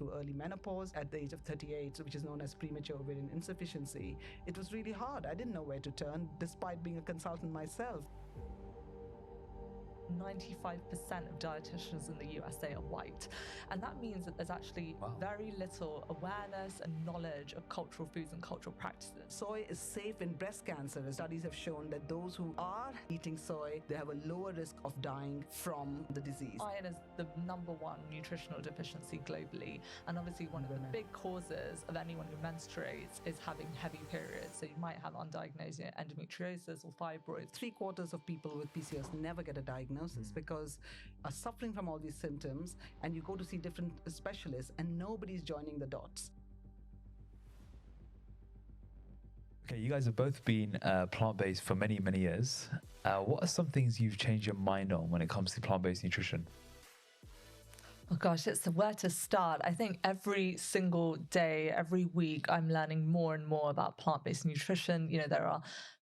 through early menopause at the age of 38, which is known as premature ovarian insufficiency. It was really hard. I didn't know where to turn, despite being a consultant myself. 95% of dietitians in the USA are white. And that means that there's actually very little awareness and knowledge of cultural foods and cultural practices. Soy is safe in breast cancer. Studies have shown that those who are eating soy, they have a lower risk of dying from the disease. Iron is the number one nutritional deficiency globally. And obviously one of the big causes of anyone who menstruates is having heavy periods. So you might have undiagnosed endometriosis or fibroids. 3/4 of people with PCOS never get a diagnosis because are suffering from all these symptoms, and you go to see different specialists and nobody's joining the dots. Okay, you guys have both been plant-based for many, many years. What are some things you've changed your mind on when it comes to plant-based nutrition? Oh gosh, it's where to start. I think every single day, every week, I'm learning more and more about plant-based nutrition.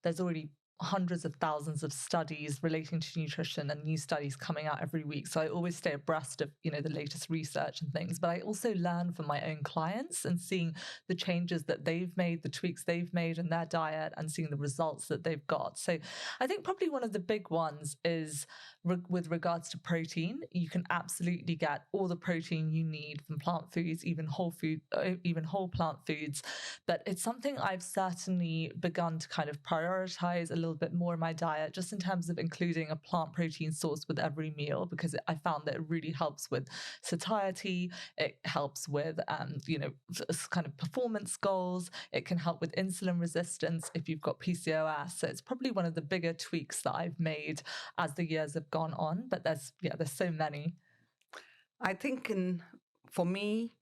There's already hundreds of thousands of studies relating to nutrition and new studies coming out every week. So I always stay abreast of, the latest research and things, but I also learn from my own clients and seeing the changes that they've made, the tweaks they've made in their diet and seeing the results that they've got. So I think probably one of the big ones is with regards to protein. You can absolutely get all the protein you need from plant foods, even whole plant foods. But it's something I've certainly begun to kind of prioritize a little bit more in my diet, just in terms of including a plant protein source with every meal, because I found that it really helps with satiety. It helps with, kind of performance goals. It can help with insulin resistance if you've got PCOS. So it's probably one of the bigger tweaks that I've made as the years have gone on. But there's so many. I think for me,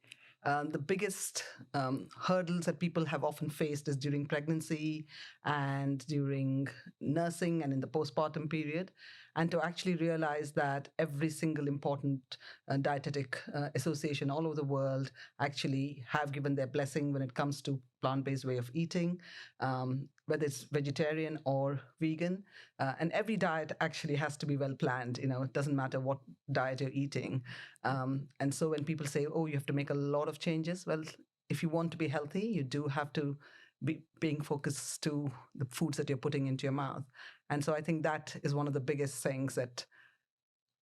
the biggest hurdles that people have often faced is during pregnancy and during nursing and in the postpartum period. And to actually realize that every single important dietetic association all over the world actually have given their blessing when it comes to plant-based way of eating, whether it's vegetarian or vegan. And every diet actually has to be well planned. It doesn't matter what diet you're eating. And so when people say, oh, you have to make a lot of changes, well, if you want to be healthy, you do have to be being focused to the foods that you're putting into your mouth. And so I think that is one of the biggest things that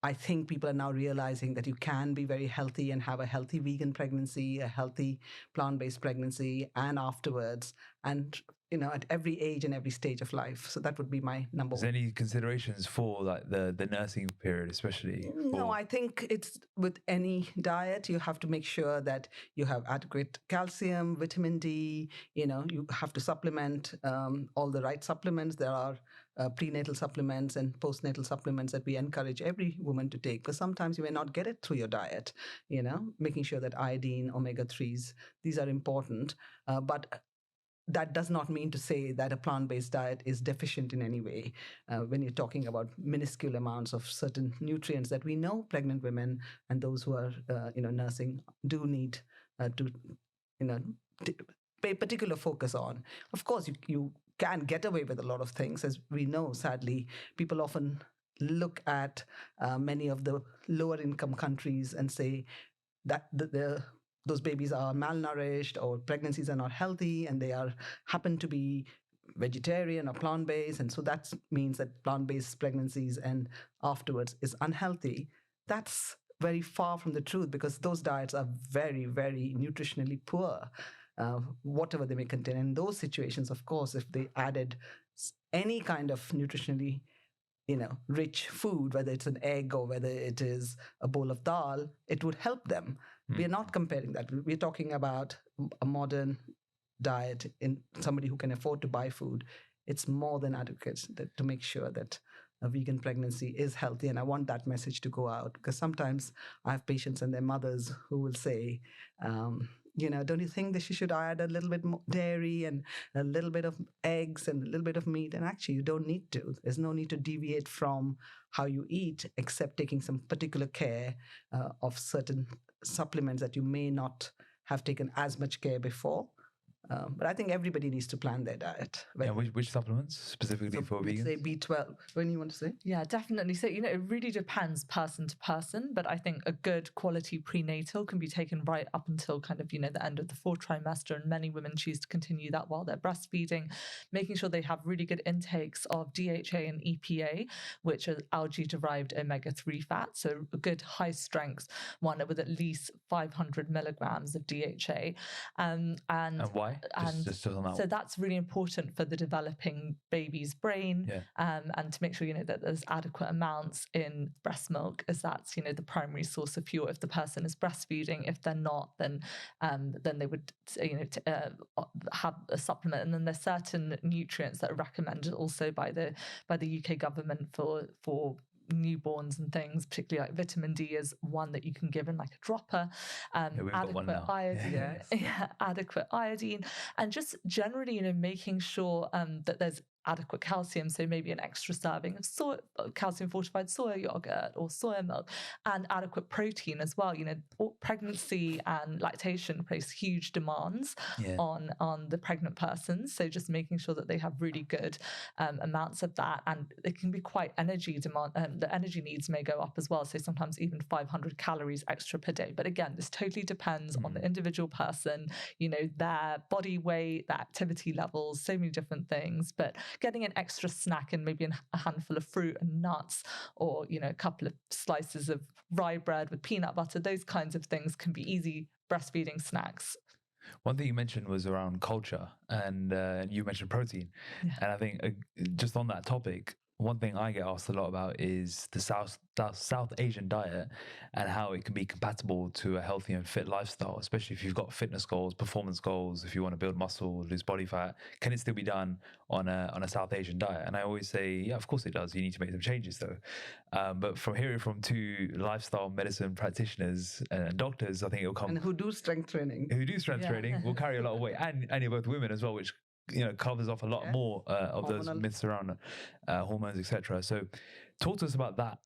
I think people are now realizing, that you can be very healthy and have a healthy vegan pregnancy, a healthy plant-based pregnancy, and afterwards, and at every age and every stage of life. So that would be my number one. Is there any considerations for like the nursing period, especially? No, I think it's with any diet, you have to make sure that you have adequate calcium, vitamin D. You have to supplement all the right supplements. There are prenatal supplements and postnatal supplements that we encourage every woman to take, because sometimes you may not get it through your diet. Making sure that iodine, omega-3s, these are important. But that does not mean to say that a plant-based diet is deficient in any way. When you're talking about minuscule amounts of certain nutrients that we know pregnant women and those who are, nursing do need to pay particular focus on. Of course, you can get away with a lot of things. As we know, sadly, people often look at many of the lower income countries and say that those babies are malnourished or pregnancies are not healthy and they happen to be vegetarian or plant-based. And so that means that plant-based pregnancies and afterwards is unhealthy. That's very far from the truth, because those diets are very, very nutritionally poor, whatever they may contain. In those situations, of course, if they added any kind of nutritionally rich food, whether it's an egg or whether it is a bowl of dal, it would help them. We're not comparing that. We're talking about a modern diet in somebody who can afford to buy food. It's more than adequate to make sure that a vegan pregnancy is healthy. And I want that message to go out, because sometimes I have patients and their mothers who will say, don't you think that you should add a little bit more dairy and a little bit of eggs and a little bit of meat? And actually, you don't need to. There's no need to deviate from how you eat, except taking some particular care of certain supplements that you may not have taken as much care before. But I think everybody needs to plan their diet. And which supplements specifically for let's vegans? say B12. When you want to say? Yeah, definitely. So, it really depends person to person, but I think a good quality prenatal can be taken right up until kind of, the end of the fourth trimester. And many women choose to continue that while they're breastfeeding, making sure they have really good intakes of DHA and EPA, which are algae-derived omega-3 fats. So a good high strength one with at least 500 milligrams of DHA. And why? Just on that so that's really important for the developing baby's brain, and to make sure that there's adequate amounts in breast milk, as that's the primary source of fuel if the person is breastfeeding. If they're not, then they would have a supplement. And then there's certain nutrients that are recommended also by the UK government for newborns and things, particularly like vitamin D is one that you can give in like a dropper. Adequate iodine, adequate iodine, and just generally, making sure that there's adequate calcium. So maybe an extra serving of calcium fortified soy yogurt or soya milk, and adequate protein as well. Pregnancy and lactation place huge demands on the pregnant person. So just making sure that they have really good amounts of that, and it can be quite energy demand. The energy needs may go up as well. So sometimes even 500 calories extra per day. But again, this totally depends on the individual person, their body weight, their activity levels, so many different things. But getting an extra snack and maybe a handful of fruit and nuts, or a couple of slices of rye bread with peanut butter, those kinds of things can be easy breastfeeding snacks. One thing you mentioned was around culture, and you mentioned protein. And I think just on that topic, one thing I get asked a lot about is the South Asian diet and how it can be compatible to a healthy and fit lifestyle, especially if you've got fitness goals, performance goals, if you want to build muscle, lose body fat. Can it still be done on a South Asian diet? And I always say, yeah, of course it does. You need to make some changes though. But from hearing from two lifestyle medicine practitioners and doctors, I think it'll come. And who do strength training. Training will carry a lot of weight, and you're both women as well, which covers off a lot more of those myths around hormones, etc. So talk to us about that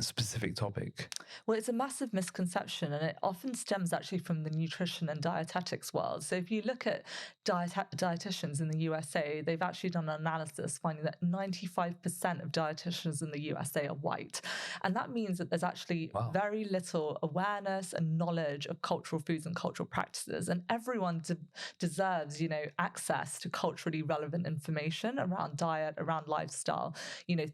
specific topic. Well, it's a massive misconception, and it often stems actually from the nutrition and dietetics world. So if you look at dietitians in the USA, they've actually done an analysis finding that 95% of dietitians in the USA are white. And that means that there's actually very little awareness and knowledge of cultural foods and cultural practices. And everyone deserves, access to culturally relevant information around diet, around lifestyle,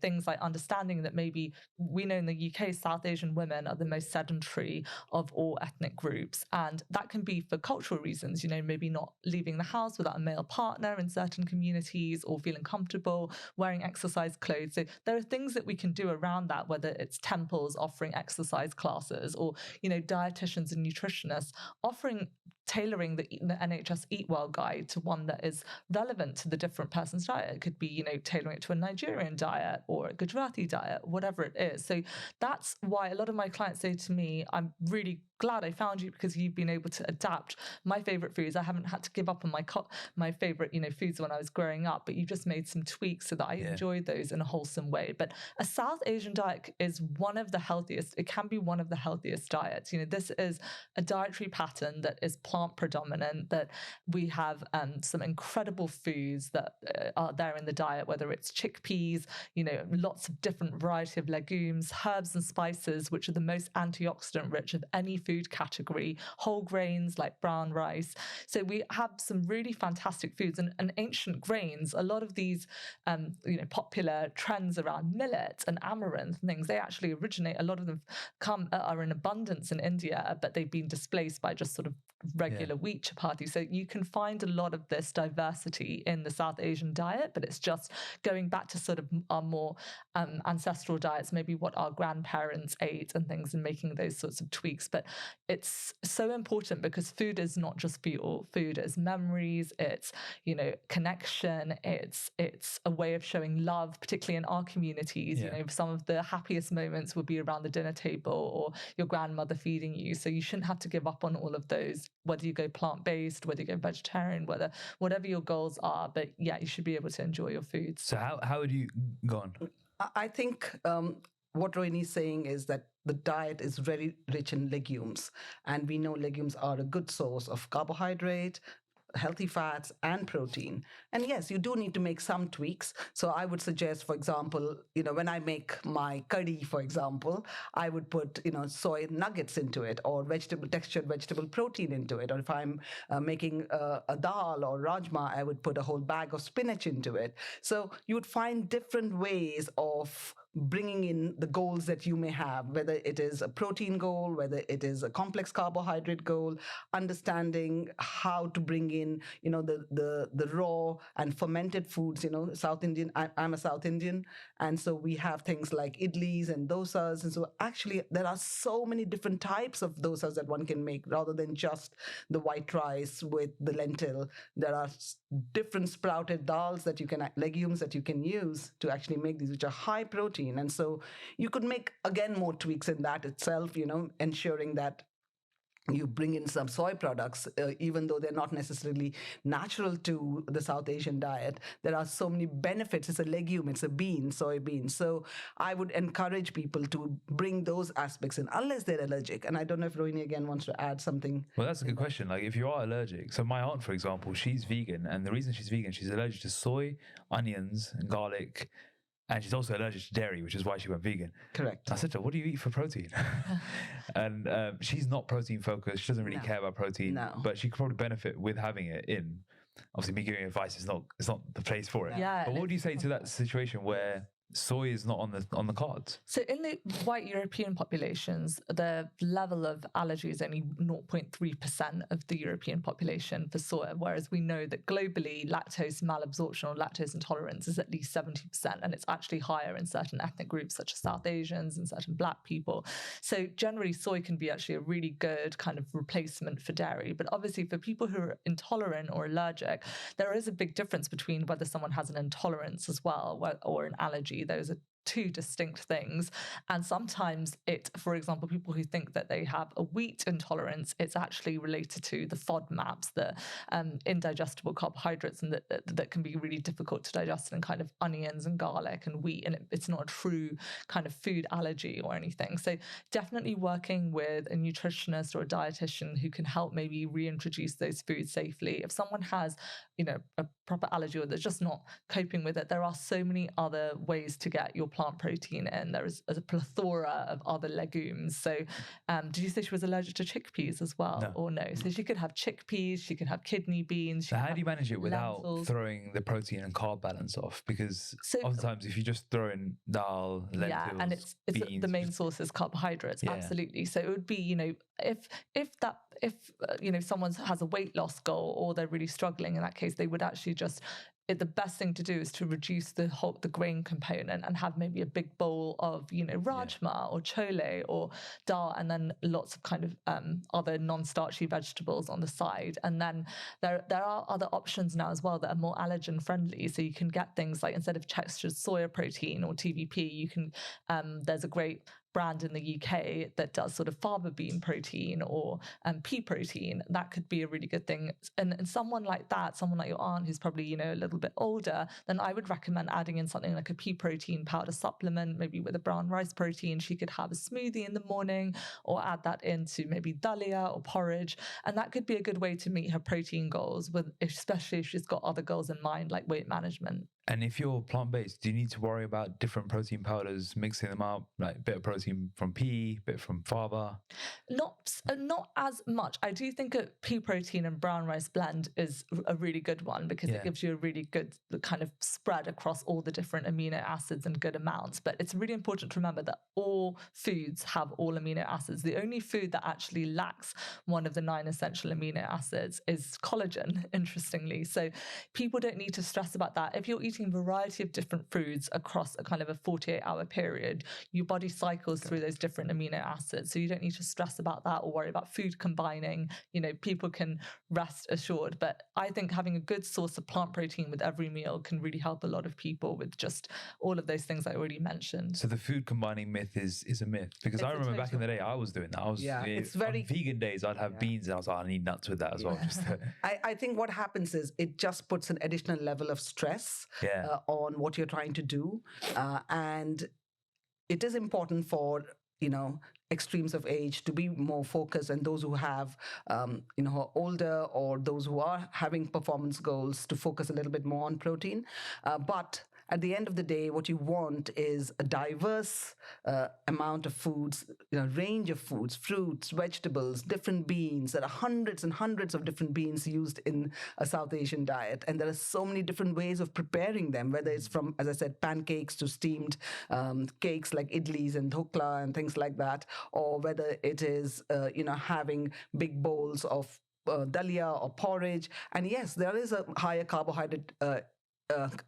things like understanding that maybe we know in the UK, South Asian women are the most sedentary of all ethnic groups. And that can be for cultural reasons, maybe not leaving the house without a male partner in certain communities, or feeling comfortable wearing exercise clothes. So there are things that we can do around that, whether it's temples offering exercise classes, or, dietitians and nutritionists tailoring the NHS Eat Well guide to one that is relevant to the different person's diet. It could be, tailoring it to a Nigerian diet or a Gujarati diet, whatever it is. So that's why a lot of my clients say to me, I'm really glad I found you because you've been able to adapt my favorite foods. I haven't had to give up on my favorite, foods when I was growing up, but you just made some tweaks so that I enjoyed those in a wholesome way. But a South Asian diet is one of the healthiest. It can be one of the healthiest diets. This is a dietary pattern that is plant predominant, that we have some incredible foods that are there in the diet, whether it's chickpeas, lots of different variety of legumes, herbs and spices, which are the most antioxidant rich of any food category, whole grains like brown rice. So we have some really fantastic foods, and ancient grains. A lot of these, popular trends around millet and amaranth and things, they actually originate. A lot of them are in abundance in India, but they've been displaced by just sort of regular wheat chapati. So you can find a lot of this diversity in the South Asian diet, but it's just going back to sort of our more ancestral diets, maybe what our grandparents ate and things, and making those sorts of tweaks. But it's so important because food is not just fuel. Food is memories, it's, connection, it's a way of showing love, particularly in our communities. Some of the happiest moments would be around the dinner table or your grandmother feeding you. So you shouldn't have to give up on all of those, whether you go plant-based, whether you go vegetarian, whatever your goals are. But yeah, you should be able to enjoy your foods. So how would you go on? I think what Rohini is saying is that the diet is very rich in legumes, and we know legumes are a good source of carbohydrate, healthy fats and protein. And yes, you do need to make some tweaks. So I would suggest, for example, when I make my curry, for example, I would put, soy nuggets into it, or textured vegetable protein into it. Or if I'm making a dal or rajma, I would put a whole bag of spinach into it. So you would find different ways of bringing in the goals that you may have, whether it is a protein goal, whether it is a complex carbohydrate goal, understanding how to bring in, the raw and fermented foods. South Indian, I'm a South Indian, and so we have things like idlis and dosas. And so actually there are so many different types of dosas that one can make, rather than just the white rice with the lentil. There are different sprouted dals that you can, legumes that you can use to actually make these, which are high protein. And so you could make, again, more tweaks in that itself, ensuring that you bring in some soy products, even though they're not necessarily natural to the South Asian diet. There are so many benefits. It's a legume, it's a bean, soybean. So I would encourage people to bring those aspects in, unless they're allergic. And I don't know if Rohini again wants to add something. Well, that's a good question. Like, if you are allergic, so my aunt, for example, she's vegan, and the reason she's vegan, she's allergic to soy, onions, and garlic. And she's also allergic to dairy, which is why she went vegan. Correct. I said to her, what do you eat for protein? And she's not protein focused. She doesn't really care about protein, but she could probably benefit with having it in. Obviously, me giving advice is not the place for it. Yeah. But what would you say to that situation where soy is not on the cards? So in the white European populations, the level of allergy is only 0.3% of the European population for soy, whereas we know that globally lactose malabsorption or lactose intolerance is at least 70%, and it's actually higher in certain ethnic groups such as South Asians and certain Black people. So generally soy can be actually a really good kind of replacement for dairy. But obviously for people who are intolerant or allergic, there is a big difference between whether someone has an intolerance as well or an allergy. Those are two distinct things. And sometimes for example, people who think that they have a wheat intolerance, it's actually related to the FODMAPs, the indigestible carbohydrates, and that can be really difficult to digest in kind of onions and garlic and wheat. And it's not a true kind of food allergy or anything. So definitely working with a nutritionist or a dietitian who can help maybe reintroduce those foods safely. If someone has, a proper allergy or they're just not coping with it, there are so many other ways to get your plant protein in. There is a plethora of other legumes. So did you say she was allergic to chickpeas as well? No. Or no? So she could have chickpeas, she could have kidney beans. So how do you manage it without lentils. throwing the protein and carb balance off? Because oftentimes if you just throw in dal, lentils, yeah, and it's beans, the main source is carbohydrates. Yeah. Absolutely. So it would be, if someone has a weight loss goal or they're really struggling, in that case, they would actually the best thing to do is to reduce the grain component and have maybe a big bowl of, rajma or chole or dal, and then lots of kind of other non-starchy vegetables on the side. And then there are other options now as well that are more allergen friendly. So you can get things like, instead of textured soya protein or TVP, you can, there's a great brand in the UK that does sort of fava bean protein or pea protein. That could be a really good thing. And someone like your aunt who's probably, a little bit older, then I would recommend adding in something like a pea protein powder supplement, maybe with a brown rice protein. She could have a smoothie in the morning or add that into maybe dalia or porridge. And that could be a good way to meet her protein goals, especially if she's got other goals in mind, like weight management. And if you're plant-based, do you need to worry about different protein powders, mixing them up, like a bit of protein from pea, a bit from fava? Not as much. I do think a pea protein and brown rice blend is a really good one, because it gives you a really good kind of spread across all the different amino acids in good amounts. But it's really important to remember that all foods have all amino acids. The only food that actually lacks one of the 9 essential amino acids is collagen, interestingly. So people don't need to stress about that. If you're eating a variety of different foods across a kind of a 48-hour period, your body cycles through those different amino acids. So you don't need to stress about that or worry about food combining. People can rest assured. But I think having a good source of plant protein with every meal can really help a lot of people with just all of those things I already mentioned. So the food combining myth is a myth, because I remember back in the day I was doing that. It's very on vegan days. I'd have beans and I was like, I need nuts with that as well. I think what happens is it just puts an additional level of stress on what you're trying to do, and it is important for extremes of age to be more focused, and those who have, who are older, or those who are having performance goals, to focus a little bit more on protein. But at the end of the day, what you want is a diverse amount of foods, range of foods, fruits, vegetables, different beans. There are hundreds and hundreds of different beans used in a South Asian diet. And there are so many different ways of preparing them, whether it's from, as I said, pancakes to steamed cakes like idlis and dhokla and things like that, or whether it is, having big bowls of dalia or porridge. And yes, there is a higher carbohydrate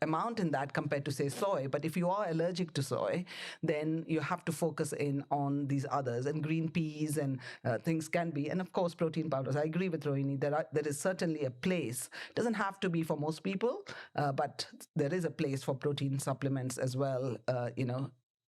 amount in that compared to, say, soy. But if you are allergic to soy, then you have to focus in on these others, and green peas and things can be, and of course protein powders. I agree with Rohini. There is certainly a place. It doesn't have to be for most people, but there is a place for protein supplements as well.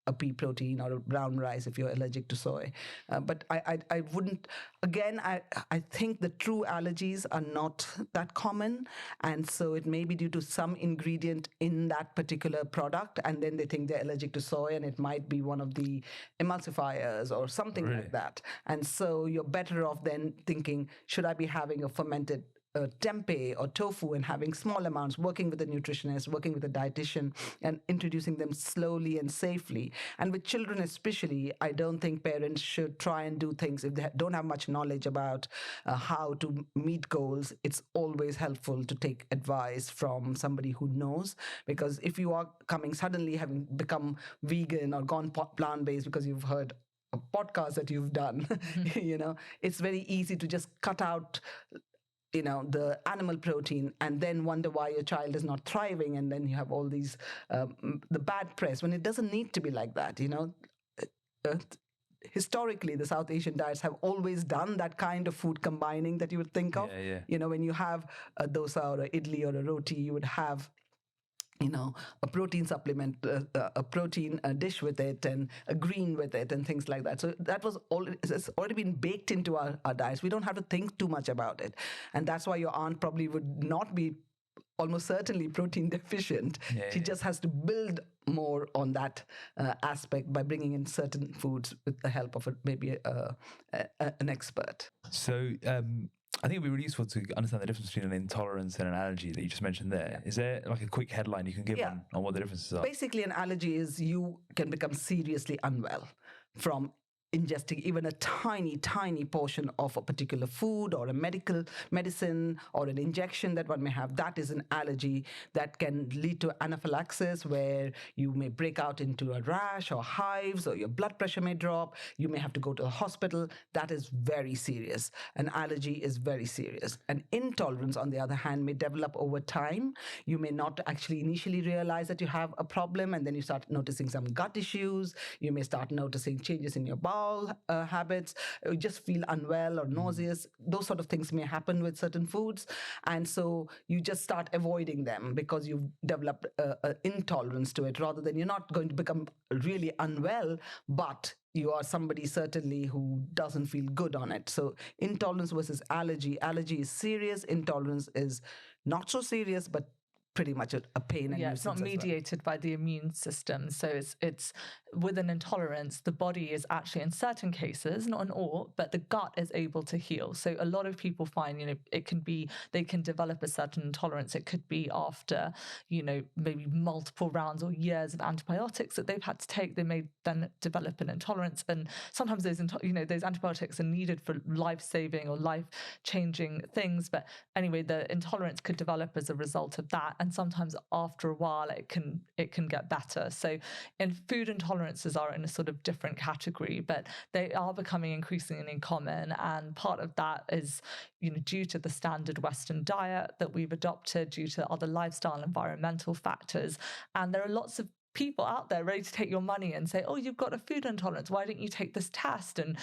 A pea protein or a brown rice if you're allergic to soy. But I wouldn't, again, I think the true allergies are not that common. And so it may be due to some ingredient in that particular product. And then they think they're allergic to soy, and it might be one of the emulsifiers or something like that. And so you're better off then thinking, should I be having a fermented tempeh or tofu, and having small amounts, working with a nutritionist, working with a dietitian, and introducing them slowly and safely. And with children especially, I don't think parents should try and do things if they don't have much knowledge about how to meet goals. It's always helpful to take advice from somebody who knows, because if you are coming suddenly having become vegan or gone plant-based because you've heard a podcast that you've done, it's very easy to just cut out the animal protein and then wonder why your child is not thriving. And then you have all these, the bad press, when it doesn't need to be like that. Historically, the South Asian diets have always done that kind of food combining that you would think of. When you have a dosa or a idli or a roti, you would have a protein supplement, a protein dish with it, and a green with it, and things like that. So that it's already been baked into our diets. We don't have to think too much about it. And that's why your aunt probably would not be almost certainly protein deficient. She just has to build more on that aspect by bringing in certain foods with the help of maybe an expert. So I think it'd be really useful to understand the difference between an intolerance and an allergy that you just mentioned there. Is there like a quick headline you can give on what the differences are? Basically, an allergy is you can become seriously unwell from ingesting even a tiny, tiny portion of a particular food or a medicine or an injection that one may have. That is an allergy that can lead to anaphylaxis, where you may break out into a rash or hives, or your blood pressure may drop. You may have to go to the hospital. That is very serious. An allergy is very serious. An intolerance, on the other hand, may develop over time. You may not actually initially realize that you have a problem, and then you start noticing some gut issues. You may start noticing changes in your bowel habits, you just feel unwell or nauseous. Those sort of things may happen with certain foods. And so you just start avoiding them because you've developed an intolerance to it, rather than you're not going to become really unwell, but you are somebody certainly who doesn't feel good on it. So intolerance versus allergy. Allergy is serious. Intolerance is not so serious, but pretty much a pain. And it's not mediated by the immune system. So it's with an intolerance, the body is actually, in certain cases, not in all, but the gut is able to heal. So a lot of people find, it can be, they can develop a certain intolerance. It could be after, maybe multiple rounds or years of antibiotics that they've had to take. They may then develop an intolerance. And sometimes those antibiotics are needed for life-saving or life-changing things. But anyway, the intolerance could develop as a result of that. And sometimes after a while, it can get better. So in food intolerances are in a sort of different category, but they are becoming increasingly common. And part of that is, due to the standard Western diet that we've adopted, due to other lifestyle and environmental factors. And there are lots of people out there ready to take your money and say, oh, you've got a food intolerance, why don't you take this test? And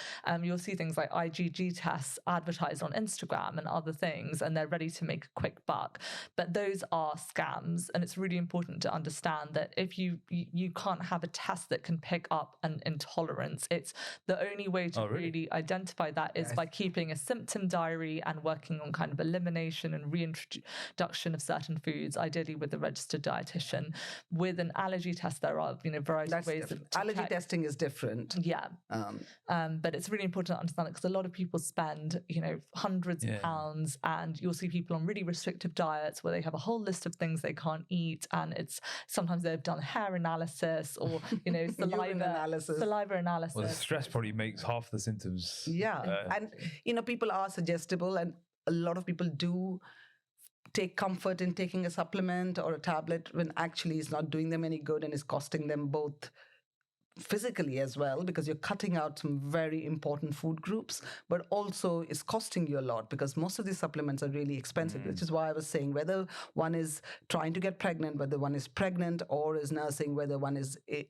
you'll see things like IgG tests advertised on Instagram and other things, and they're ready to make a quick buck. But those are scams. And it's really important to understand that if you can't have a test that can pick up an intolerance. It's the only way to really identify that is by keeping a symptom diary and working on kind of elimination and reintroduction of certain foods, ideally with a registered dietitian. With an allergy test. There are, variety of ways of allergy check. testing is different. Yeah. But it's really important to understand that, because a lot of people spend, hundreds of pounds, and you'll see people on really restrictive diets where they have a whole list of things they can't eat. And it's sometimes they've done hair analysis or, saliva analysis. Well, the stress probably makes half the symptoms. Yeah. And, people are suggestible, and a lot of people do take comfort in taking a supplement or a tablet when actually it's not doing them any good and is costing them both physically as well, because you're cutting out some very important food groups, but also it's costing you a lot, because most of these supplements are really expensive, which is why I was saying whether one is trying to get pregnant, whether one is pregnant or is nursing, whether one is in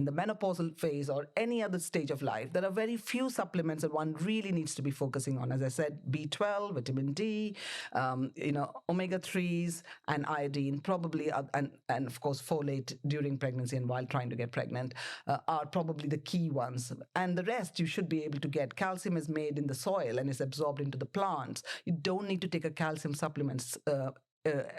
the menopausal phase or any other stage of life, there are very few supplements that one really needs to be focusing on. As I said, B12, vitamin D, omega-3s and iodine, probably, and of course folate during pregnancy and while trying to get pregnant. Are probably the key ones. And the rest you should be able to get. Calcium is made in the soil and is absorbed into the plants. You don't need to take a calcium supplements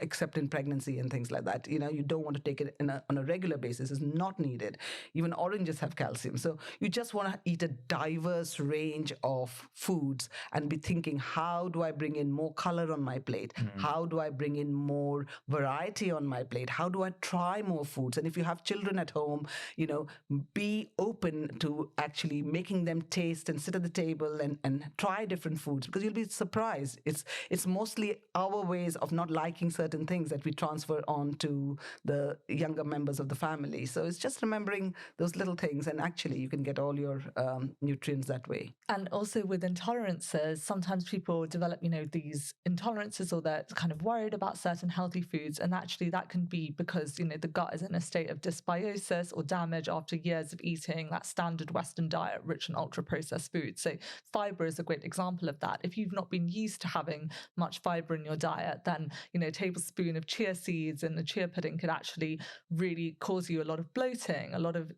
except in pregnancy and things like that. You don't want to take it on a regular basis. It's not needed. Even oranges have calcium. So you just want to eat a diverse range of foods and be thinking, how do I bring in more color on my plate? How do I bring in more variety on my plate? How do I try more foods? And if you have children at home, be open to actually making them taste and sit at the table and try different foods, because you'll be surprised. It's mostly our ways of not liking certain things that we transfer on to the younger members of the family. So it's just remembering those little things, and actually you can get all your nutrients that way. And also with intolerances, sometimes people develop, these intolerances, or they're kind of worried about certain healthy foods. And actually that can be because, the gut is in a state of dysbiosis or damage after years of eating that standard Western diet rich in ultra-processed foods. So fiber is a great example of that. If you've not been used to having much fiber in your diet, then, a tablespoon of chia seeds in the chia pudding could actually really cause you a lot of bloating, a lot of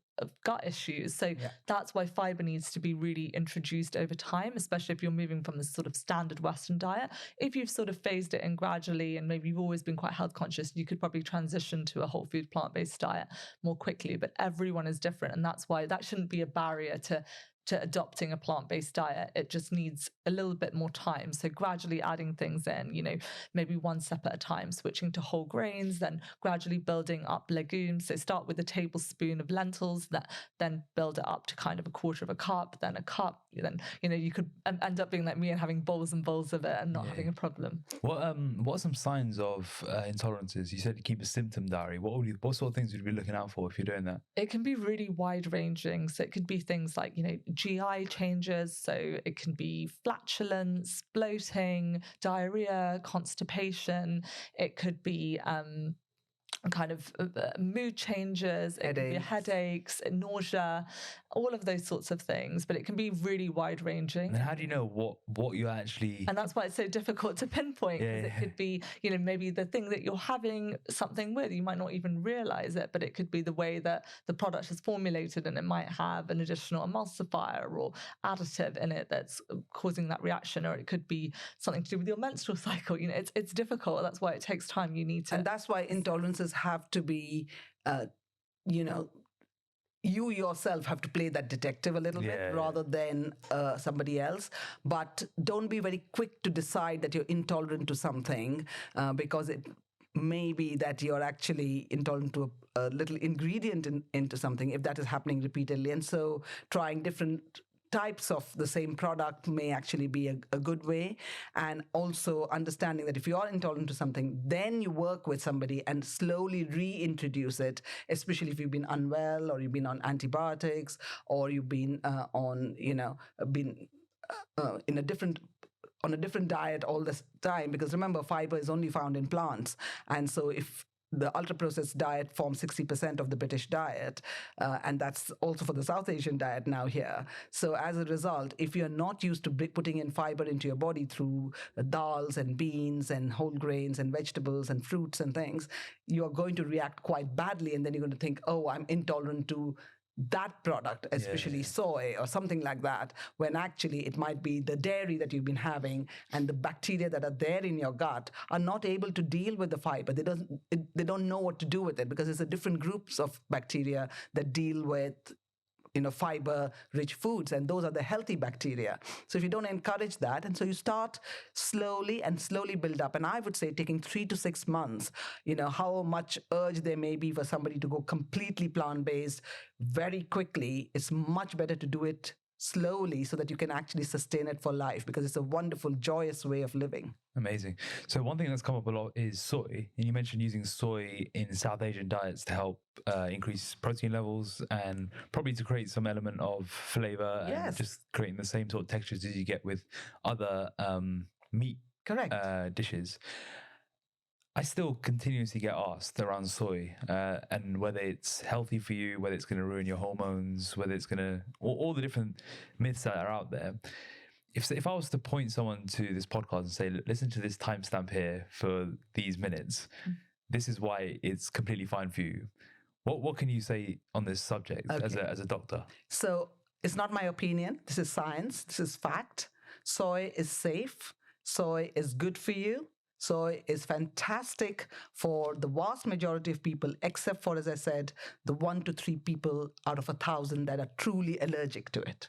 gut issues. So that's why fiber needs to be really introduced over time, especially if you're moving from the sort of standard Western diet. If you've sort of phased it in gradually and maybe you've always been quite health conscious, you could probably transition to a whole food plant-based diet more quickly. But everyone is different, and that's why that shouldn't be a barrier to adopting a plant-based diet. It just needs a little bit more time. So gradually adding things in, maybe one step at a time, switching to whole grains, then gradually building up legumes. So start with a tablespoon of lentils, then build it up to kind of a quarter of a cup, then a cup. Then, you could end up being like me and having bowls and bowls of it and not having a problem. What are some signs of intolerances? You said you keep a symptom diary. What sort of things would you be looking out for if you're doing that? It can be really wide ranging. So it could be things like, GI changes. So it can be flatulence, bloating, diarrhea, constipation. It could be kind of mood changes, it can be headaches, nausea, all of those sorts of things, but it can be really wide ranging. And how do you know what you're actually... And that's why it's so difficult to pinpoint, because it could be, maybe the thing that you're having something with, you might not even realize it, but it could be the way that the product is formulated, and it might have an additional emulsifier or additive in it that's causing that reaction, or it could be something to do with your menstrual cycle. It's difficult. That's why it takes time. You need to... And that's why intolerances have to be, you yourself have to play that detective a little bit rather than somebody else. But don't be very quick to decide that you're intolerant to something, because it may be that you're actually intolerant to a little ingredient into something, if that is happening repeatedly. And so trying different types of the same product may actually be a good way. And also understanding that if you are intolerant to something, then you work with somebody and slowly reintroduce it, especially if you've been unwell or you've been on antibiotics or you've been on a different diet all this time. Because remember, fiber is only found in plants. And so if the ultra-processed diet forms 60% of the British diet, and that's also for the South Asian diet now here. So as a result, if you're not used to putting in fiber into your body through dals and beans and whole grains and vegetables and fruits and things, you're going to react quite badly, and then you're going to think, oh, I'm intolerant to that product, especially soy or something like that, when actually it might be the dairy that you've been having, and the bacteria that are there in your gut are not able to deal with the fiber. They don't know what to do with it, because it's a different groups of bacteria that deal with fiber rich foods, and those are the healthy bacteria. So if you don't encourage that, and so you start slowly build up, and I would say taking 3 to 6 months, how much urge there may be for somebody to go completely plant-based very quickly, it's much better to do it slowly so that you can actually sustain it for life, because it's a wonderful, joyous way of living. Amazing. So one thing that's come up a lot is soy. And you mentioned using soy in South Asian diets to help increase protein levels and probably to create some element of flavor and just creating the same sort of textures as you get with other meat dishes. I still continuously get asked around soy and whether it's healthy for you, whether it's going to ruin your hormones, whether it's going to, all the different myths that are out there. If I was to point someone to this podcast and say, listen to this timestamp here for these minutes, this is why it's completely fine for you. What can you say on this subject as a doctor? So it's not my opinion. This is science. This is fact. Soy is safe. Soy is good for you. Soy is fantastic for the vast majority of people, except for, as I said, the 1 to 3 people out of 1,000 that are truly allergic to it.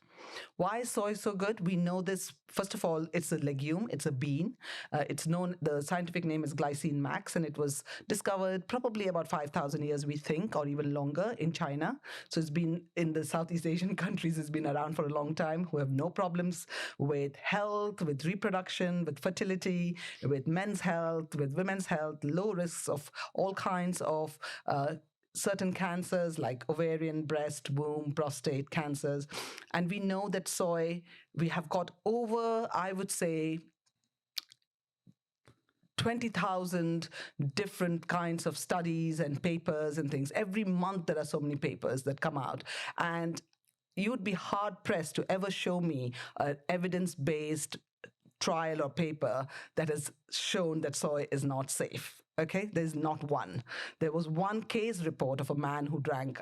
Why is soy so good? We know this. First of all, it's a legume. It's a bean. It's known, the scientific name is glycine max, and it was discovered probably about 5,000 years, we think, or even longer in China. So it's been in the Southeast Asian countries. It's been around for a long time, who have no problems with health, with reproduction, with fertility, with men's health, with women's health, low risks of all kinds of certain cancers like ovarian, breast, womb, prostate cancers. And we know that soy, we have got over, I would say, 20,000 different kinds of studies and papers and things. Every month there are so many papers that come out. And you would be hard pressed to ever show me an evidence-based trial or paper that has shown that soy is not safe. Okay, there's not one. There was one case report of a man who drank,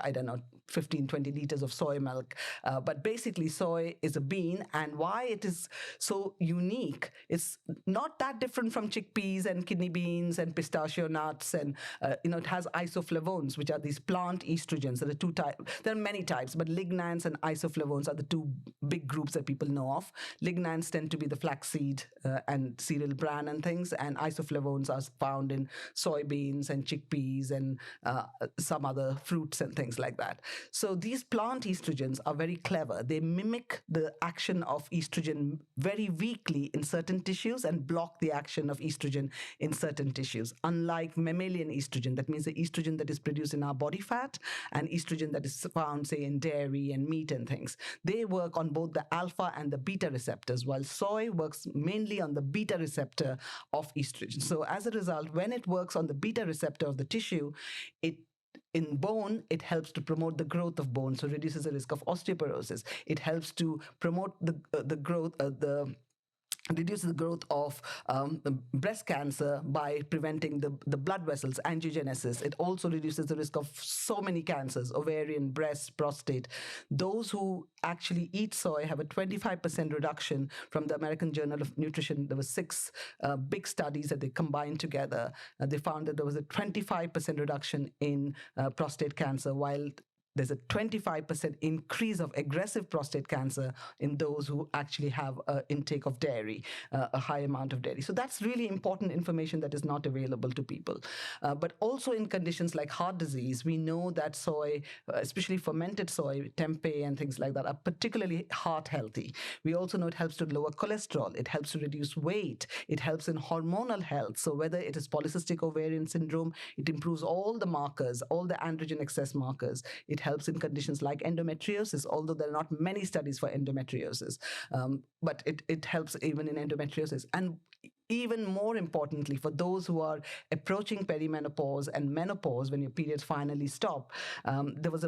15, 20 liters of soy milk. But basically, soy is a bean, and why it is so unique, it's not that different from chickpeas and kidney beans and pistachio nuts. And, it has isoflavones, which are these plant estrogens. There are 2 types. There are many types, but lignans and isoflavones are the 2 big groups that people know of. Lignans tend to be the flaxseed and cereal bran and things, and isoflavones are found in soybeans and chickpeas and some other fruits and things like that. So these plant estrogens are very clever. They mimic the action of estrogen very weakly in certain tissues and block the action of estrogen in certain tissues. Unlike mammalian estrogen, that means the estrogen that is produced in our body fat and estrogen that is found, say, in dairy and meat and things. They work on both the alpha and the beta receptors, while soy works mainly on the beta receptor of estrogen. So as a result, when it works on the beta receptor of the tissue, in bone, it helps to promote the growth of bone, so reduces the risk of osteoporosis. It helps to promote reduces the growth of breast cancer by preventing the blood vessels, angiogenesis. It also reduces the risk of so many cancers, ovarian, breast, prostate. Those who actually eat soy have a 25% reduction. From the American Journal of Nutrition, there were 6 big studies that they combined together. They found that there was a 25% reduction in prostate cancer, while there's a 25% increase of aggressive prostate cancer in those who actually have an intake of dairy, a high amount of dairy. So that's really important information that is not available to people. But also in conditions like heart disease, we know that soy, especially fermented soy, tempeh and things like that, are particularly heart healthy. We also know it helps to lower cholesterol. It helps to reduce weight. It helps in hormonal health. So whether it is polycystic ovarian syndrome, it improves all the markers, all the androgen excess markers. It helps in conditions like endometriosis, although there are not many studies for endometriosis, but it helps even in endometriosis. And even more importantly, for those who are approaching perimenopause and menopause, when your periods finally stop, there was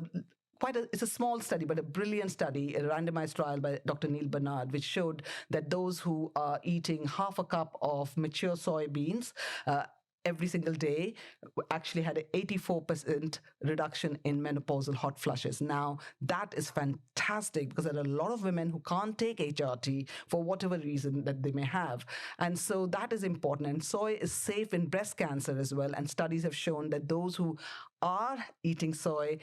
it's a small study, but a brilliant study, a randomized trial by Dr. Neil Barnard, which showed that those who are eating half a cup of mature soybeans every single day actually had an 84% reduction in menopausal hot flushes. Now, that is fantastic because there are a lot of women who can't take HRT for whatever reason that they may have. And so that is important. And soy is safe in breast cancer as well. And studies have shown that those who are eating soy,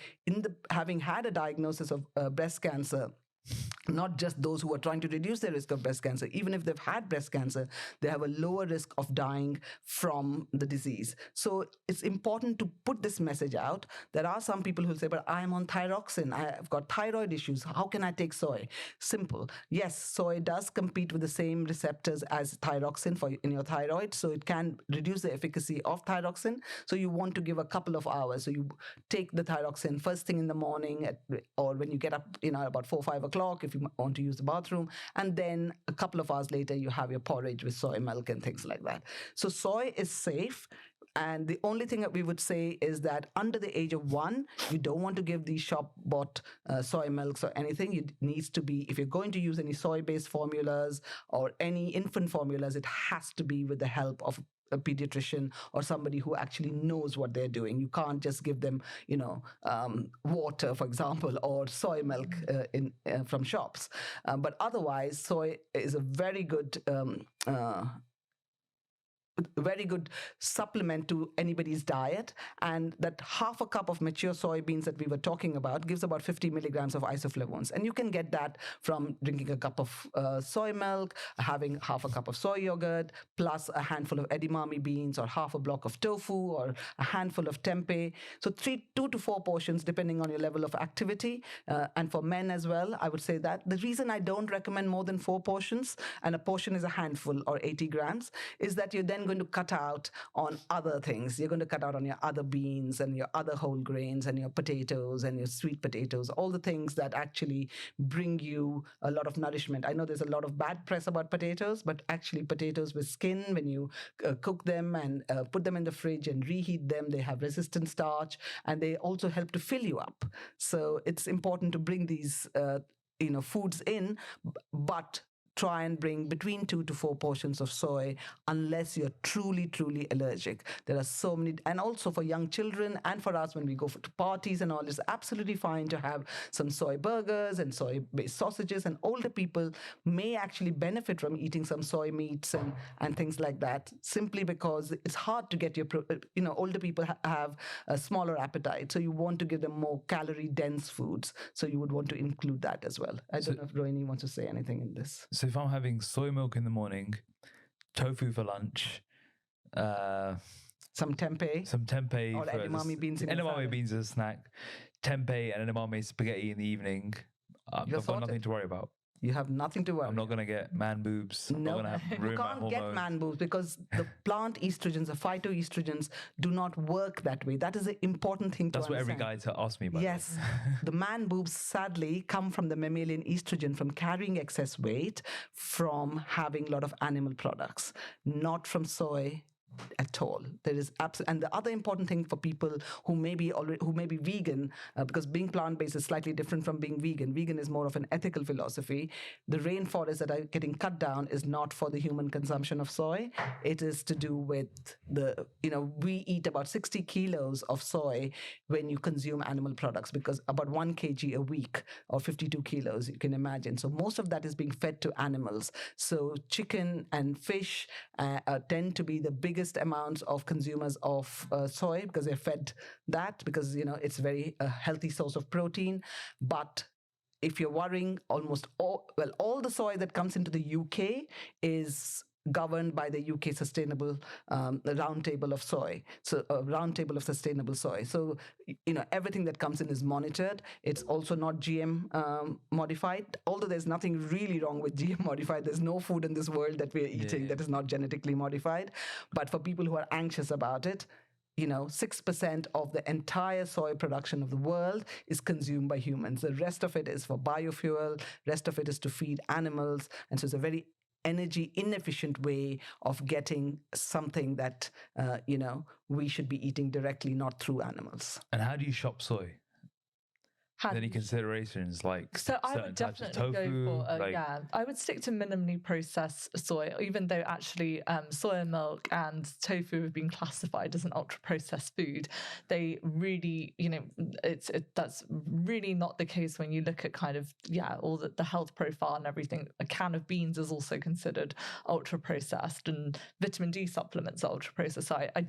having had a diagnosis of breast cancer, not just those who are trying to reduce their risk of breast cancer, even if they've had breast cancer, they have a lower risk of dying from the disease. So it's important to put this message out. There are some people who say, but I'm on thyroxine, I've got thyroid issues, how can I take soy? Simple. Yes, soy does compete with the same receptors as thyroxine in your thyroid, so it can reduce the efficacy of thyroxine. So you want to give a couple of hours. So you take the thyroxine first thing in the morning or when you get up, about 4 or 5 o'clock, if you want to use the bathroom, and then a couple of hours later you have your porridge with soy milk and things like that. So soy is safe. And the only thing that we would say is that under the age of 1, you don't want to give these shop-bought soy milks or anything. It needs to be, if you're going to use any soy-based formulas or any infant formulas, it has to be with the help of a pediatrician or somebody who actually knows what they're doing. You can't just give them, water, for example, or soy milk from shops. But otherwise, soy is a very good supplement to anybody's diet, and that half a cup of mature soybeans that we were talking about gives about 50 milligrams of isoflavones, and you can get that from drinking a cup of soy milk, having half a cup of soy yogurt, plus a handful of edamame beans or half a block of tofu or a handful of tempeh. So 2 to 4 portions depending on your level of activity, and for men as well, I would say that the reason I don't recommend more than 4 portions, and a portion is a handful or 80 grams, is that you're then going to cut out on other things. You're going to cut out on your other beans and your other whole grains and your potatoes and your sweet potatoes, all the things that actually bring you a lot of nourishment. I know there's a lot of bad press about potatoes, but actually potatoes with skin, when you cook them and put them in the fridge and reheat them, they have resistant starch and they also help to fill you up. So it's important to bring these foods in, but try and bring between 2 to 4 portions of soy unless you're truly, truly allergic. There are so many, and also for young children and for us when we go to parties and all, it's absolutely fine to have some soy burgers and soy-based sausages, and older people may actually benefit from eating some soy meats and things like that, simply because it's hard to get older people have a smaller appetite, so you want to give them more calorie-dense foods, so you would want to include that as well. I don't know if Rohini wants to say anything in this. So if I'm having soy milk in the morning, tofu for lunch, some tempeh or for edamame beans as a snack, tempeh and edamame spaghetti in the evening, I've got nothing to worry about. You have nothing to worry. I'm not going to get man boobs. I'm not going to ruin my hormones. You can't get man boobs because the plant estrogens, the phytoestrogens, do not work that way. That is an important thing to understand. That's what every guy asks me about. Yes. The man boobs, sadly, come from the mammalian estrogen, from carrying excess weight, from having a lot of animal products, not from soy at all. There is and the other important thing for people who may be vegan, because being plant-based is slightly different from being vegan. Vegan is more of an ethical philosophy. The rainforests that are getting cut down is not for the human consumption of soy. It is to do with we eat about 60 kilos of soy when you consume animal products, because about 1 kg a week, or 52 kilos, you can imagine. So most of that is being fed to animals. So chicken and fish tend to be the biggest amounts of consumers of soy, because they're fed that, because it's very healthy source of protein. But if you're worrying, almost all the soy that comes into the UK is governed by the UK Sustainable Roundtable of Soy, so a roundtable of sustainable soy. So everything that comes in is monitored. It's also not GM modified, although there's nothing really wrong with GM modified. There's no food in this world that we're eating that is not genetically modified. But for people who are anxious about it, 6% of the entire soy production of the world is consumed by humans. The rest of it is for biofuel, rest of it is to feed animals. And so it's a very energy inefficient way of getting something that we should be eating directly, not through animals. And how do you shop soy? Any considerations like so I certain would types of definitely tofu? go for I would stick to minimally processed soy, even though actually soya milk and tofu have been classified as an ultra processed food. They really, that's really not the case when you look at kind of all the health profile and everything. A can of beans is also considered ultra processed, and vitamin D supplements are ultra processed. So I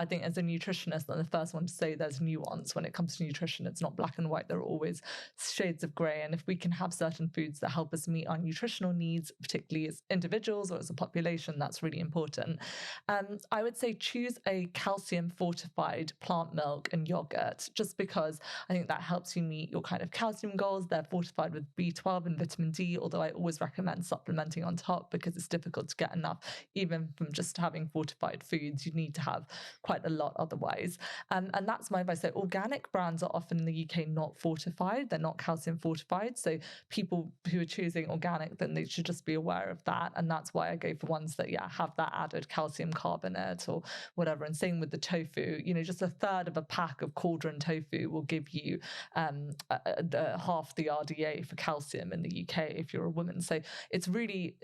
think as a nutritionist, I'm the first one to say there's nuance when it comes to nutrition. It's not black and white. There are always shades of grey, and if we can have certain foods that help us meet our nutritional needs, particularly as individuals or as a population, that's really important. I would say choose a calcium fortified plant milk and yogurt, just because I think that helps you meet your kind of calcium goals. They're fortified with B12 and vitamin D, although I always recommend supplementing on top because it's difficult to get enough. Even from just having fortified foods, you need to have quite a lot otherwise. And that's my advice. So organic brands are often in the UK not fortified. They're not calcium fortified. So people who are choosing organic, then they should just be aware of that. And that's why I go for ones that, have that added calcium carbonate or whatever. And same with the tofu, just a third of a pack of cauldron tofu will give you half the RDA for calcium in the UK if you're a woman. So it's really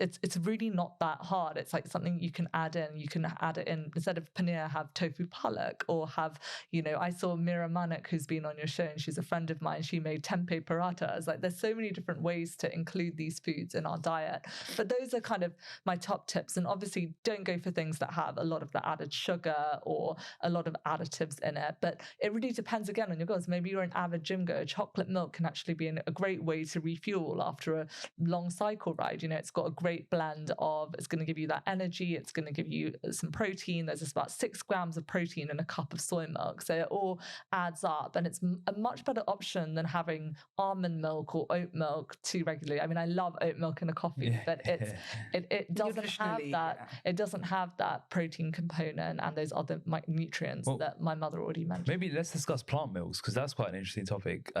not that hard. It's like something you can add in. You can add it in instead of paneer, have tofu palak, or have, I saw Mira Manik, who's been on your show, and she's a friend of mine. She made tempeh parathas. Like, there's so many different ways to include these foods in our diet. But those are kind of my top tips. And obviously, don't go for things that have a lot of the added sugar or a lot of additives in it. But it really depends again on your goals. Maybe you're an avid gym goer. Chocolate milk can actually be a great way to refuel after a long cycle ride. It's got a great blend of, it's going to give you that energy. It's going to give you some protein. There's just about 6 grams of protein in a cup of soy milk. So it all adds up, and it's a much better option than having almond milk or oat milk too regularly. I mean, I love oat milk in a coffee, but it doesn't have that. It doesn't have that protein component and those other nutrients that my mother already mentioned. Maybe let's discuss plant milks, because that's quite an interesting topic.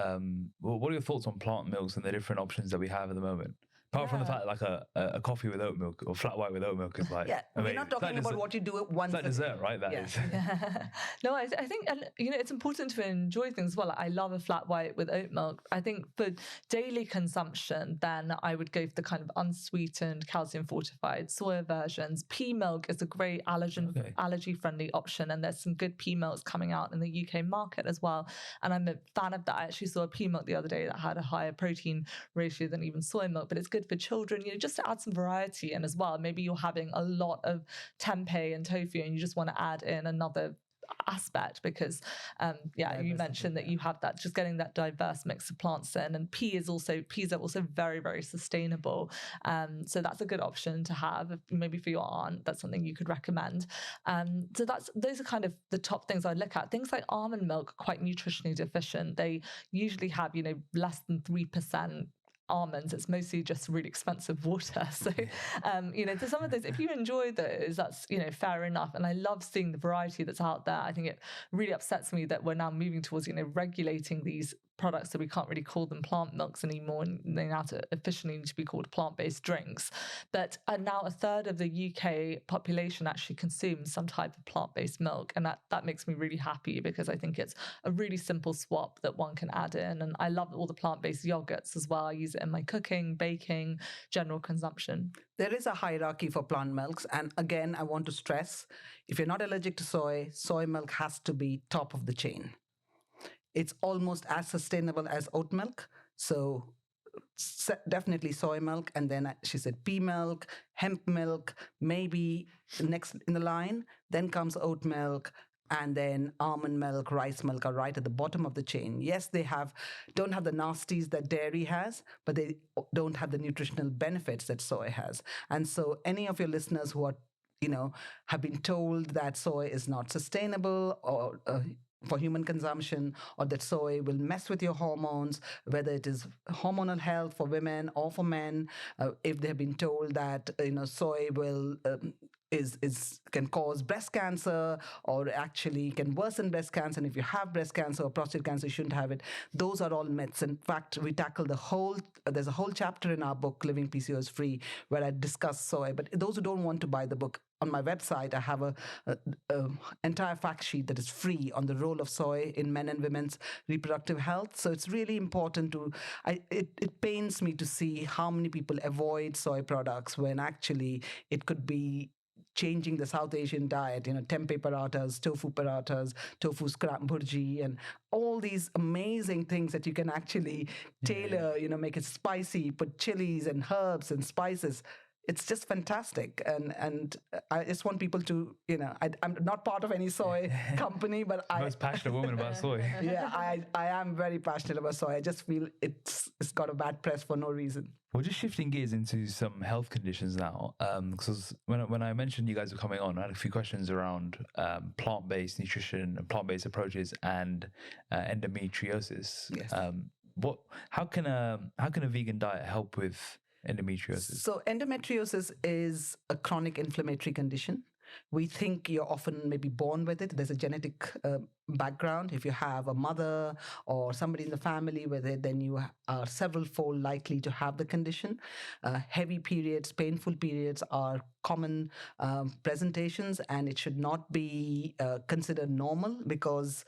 What are your thoughts on plant milks and the different options that we have at the moment? Apart from the fact that like a coffee with oat milk or flat white with oat milk is like, we're not talking about what you do at once. It's like dessert, right? That is. No, I think, and it's important to enjoy things as well. Like, I love a flat white with oat milk. I think for daily consumption, then I would go for the kind of unsweetened, calcium fortified soya versions. Pea milk is a great allergy friendly option, and there's some good pea milks coming out in the UK market as well. And I'm a fan of that. I actually saw a pea milk the other day that had a higher protein ratio than even soy milk, but it's good for children, just to add some variety in as well. Maybe you're having a lot of tempeh and tofu and you just want to add in another aspect because you mentioned that you have that, just getting that diverse mix of plants in. And peas are also very, very sustainable, so that's a good option to have maybe for your aunt. That's something you could recommend. So those are kind of the top things I'd look at. Things like almond milk are quite nutritionally deficient. They usually have less than 3% almonds. It's mostly just really expensive water. So, to some of those, if you enjoy those, that's, fair enough. And I love seeing the variety that's out there. I think it really upsets me that we're now moving towards, regulating these products, so we can't really call them plant milks anymore, and they now officially need to be called plant-based drinks. But now a third of the UK population actually consumes some type of plant-based milk, and that makes me really happy because I think it's a really simple swap that one can add in. And I love all the plant-based yogurts as well. I use it in my cooking, baking, general consumption. There is a hierarchy for plant milks, and again, I want to stress, if you're not allergic to soy milk has to be top of the chain. It's almost as sustainable as oat milk. So definitely soy milk. And then she said pea milk, hemp milk, maybe next in the line. Then comes oat milk. And then almond milk, rice milk are right at the bottom of the chain. Yes, they don't have the nasties that dairy has, but they don't have the nutritional benefits that soy has. And so any of your listeners who are, have been told that soy is not sustainable or for human consumption, or that soy will mess with your hormones, whether it is hormonal health for women or for men, if they've been told that soy will can cause breast cancer, or actually can worsen breast cancer. And if you have breast cancer or prostate cancer, you shouldn't have it. Those are all myths. In fact, we tackle there's a whole chapter in our book, Living PCOS Free, where I discuss soy. But those who don't want to buy the book, on my website, I have a entire fact sheet that is free on the role of soy in men and women's reproductive health. So it's really important it pains me to see how many people avoid soy products when actually it could be changing the South Asian diet, tempeh parathas, tofu scram bhurji, and all these amazing things that you can actually tailor, make it spicy, put chilies and herbs and spices. It's just fantastic. And I just want people to, I'm not part of any soy company, but Most passionate woman about soy. Yeah, I am very passionate about soy. I just feel it's got a bad press for no reason. Well, just shifting gears into some health conditions now, because when I mentioned you guys were coming on, I had a few questions around plant-based nutrition and plant-based approaches and endometriosis. Yes. How can a vegan diet help with endometriosis? So endometriosis is a chronic inflammatory condition. We think you're often maybe born with it. There's a genetic background. If you have a mother or somebody in the family with it, then you are several-fold likely to have the condition. Heavy periods, painful periods are common presentations, and it should not be considered normal because,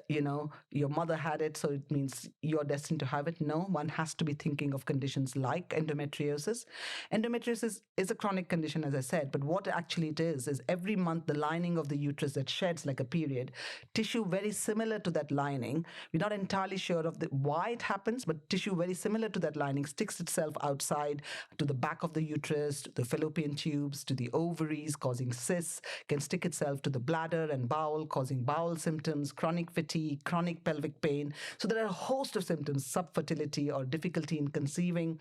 your mother had it, so it means you're destined to have it. No, one has to be thinking of conditions like endometriosis. Endometriosis is a chronic condition, as I said, but what actually it is every month the lining of the uterus that sheds like a period, tissue very similar to that lining. We're not entirely sure of why it happens, but tissue very similar to that lining sticks itself outside to the back of the uterus, to the fallopian tubes, to the ovaries, causing cysts, can stick itself to the bladder and bowel, causing bowel symptoms, chronic fatigue, chronic pelvic pain. So there are a host of symptoms, subfertility or difficulty in conceiving.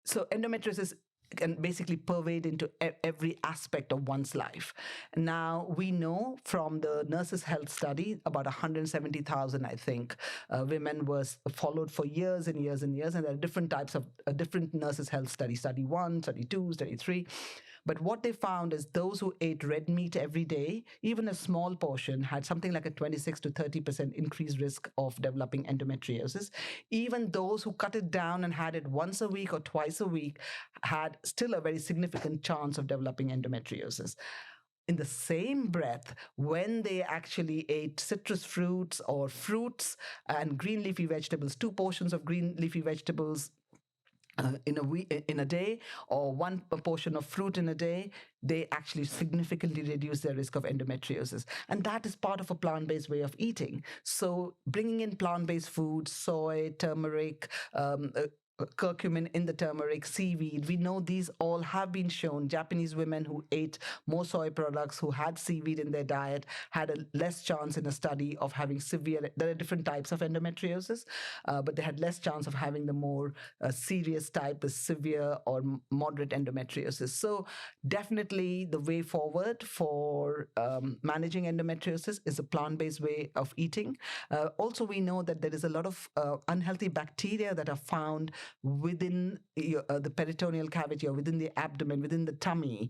So endometriosis can basically pervade into every aspect of one's life. Now, we know from the Nurses' Health Study, about 170,000, I think, women were followed for years and years and years, and there are different types of different Nurses' Health Studies, Study 1, Study 2, Study 3. But what they found is those who ate red meat every day, even a small portion, had something like a 26 to 30% increased risk of developing endometriosis. Even those who cut it down and had it once a week or twice a week had still a very significant chance of developing endometriosis. In the same breath, when they actually ate citrus fruits or fruits and green leafy vegetables, 2 portions of green leafy vegetables in a day, or 1 portion of fruit in a day, they actually significantly reduce their risk of endometriosis. And that is part of a plant-based way of eating. So bringing in plant-based foods, soy, turmeric, curcumin in the turmeric, seaweed. We know these all have been shown. Japanese women who ate more soy products, who had seaweed in their diet, had a less chance in a study of having severe, there are different types of endometriosis, but they had less chance of having the more serious type, the severe or moderate endometriosis. So definitely the way forward for managing endometriosis is a plant-based way of eating. Also, we know that there is a lot of unhealthy bacteria that are found within the peritoneal cavity or within the abdomen, within the tummy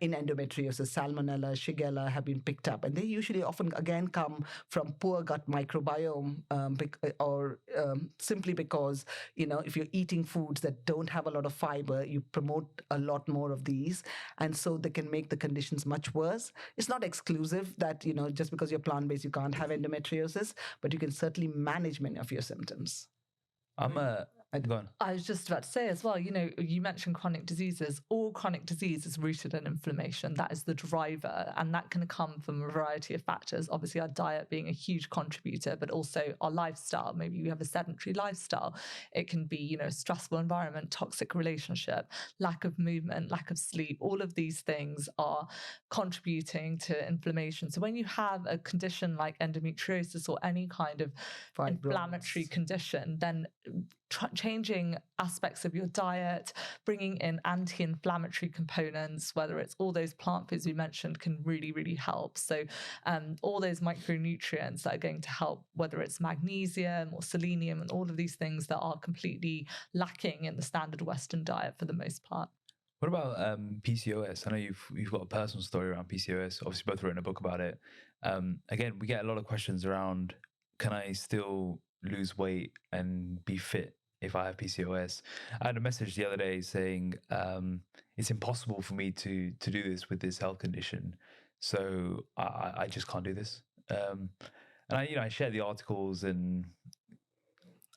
in endometriosis. Salmonella, Shigella have been picked up, and they usually often again come from poor gut microbiome or simply because, if you're eating foods that don't have a lot of fiber, you promote a lot more of these, and so they can make the conditions much worse. It's not exclusive that, just because you're plant-based, you can't have endometriosis, but you can certainly manage many of your symptoms. Go on. I was just about to say as well, you mentioned chronic diseases. All chronic disease is rooted in inflammation. That is the driver, and that can come from a variety of factors. Obviously, our diet being a huge contributor, but also our lifestyle. Maybe you have a sedentary lifestyle. It can be, a stressful environment, toxic relationship, lack of movement, lack of sleep. All of these things are contributing to inflammation. So when you have a condition like endometriosis or any kind of inflammatory condition, then changing aspects of your diet, bringing in anti-inflammatory components, whether it's all those plant foods we mentioned, can really, really help. So all those micronutrients that are going to help, whether it's magnesium or selenium and all of these things that are completely lacking in the standard Western diet for the most part. What about PCOS? I know you've got a personal story around PCOS. Obviously, both written a book about it. Again, we get a lot of questions around: can I still lose weight and be fit if I have PCOS? I had a message the other day saying it's impossible for me to do this with this health condition, so I just can't do this. And I share the articles, and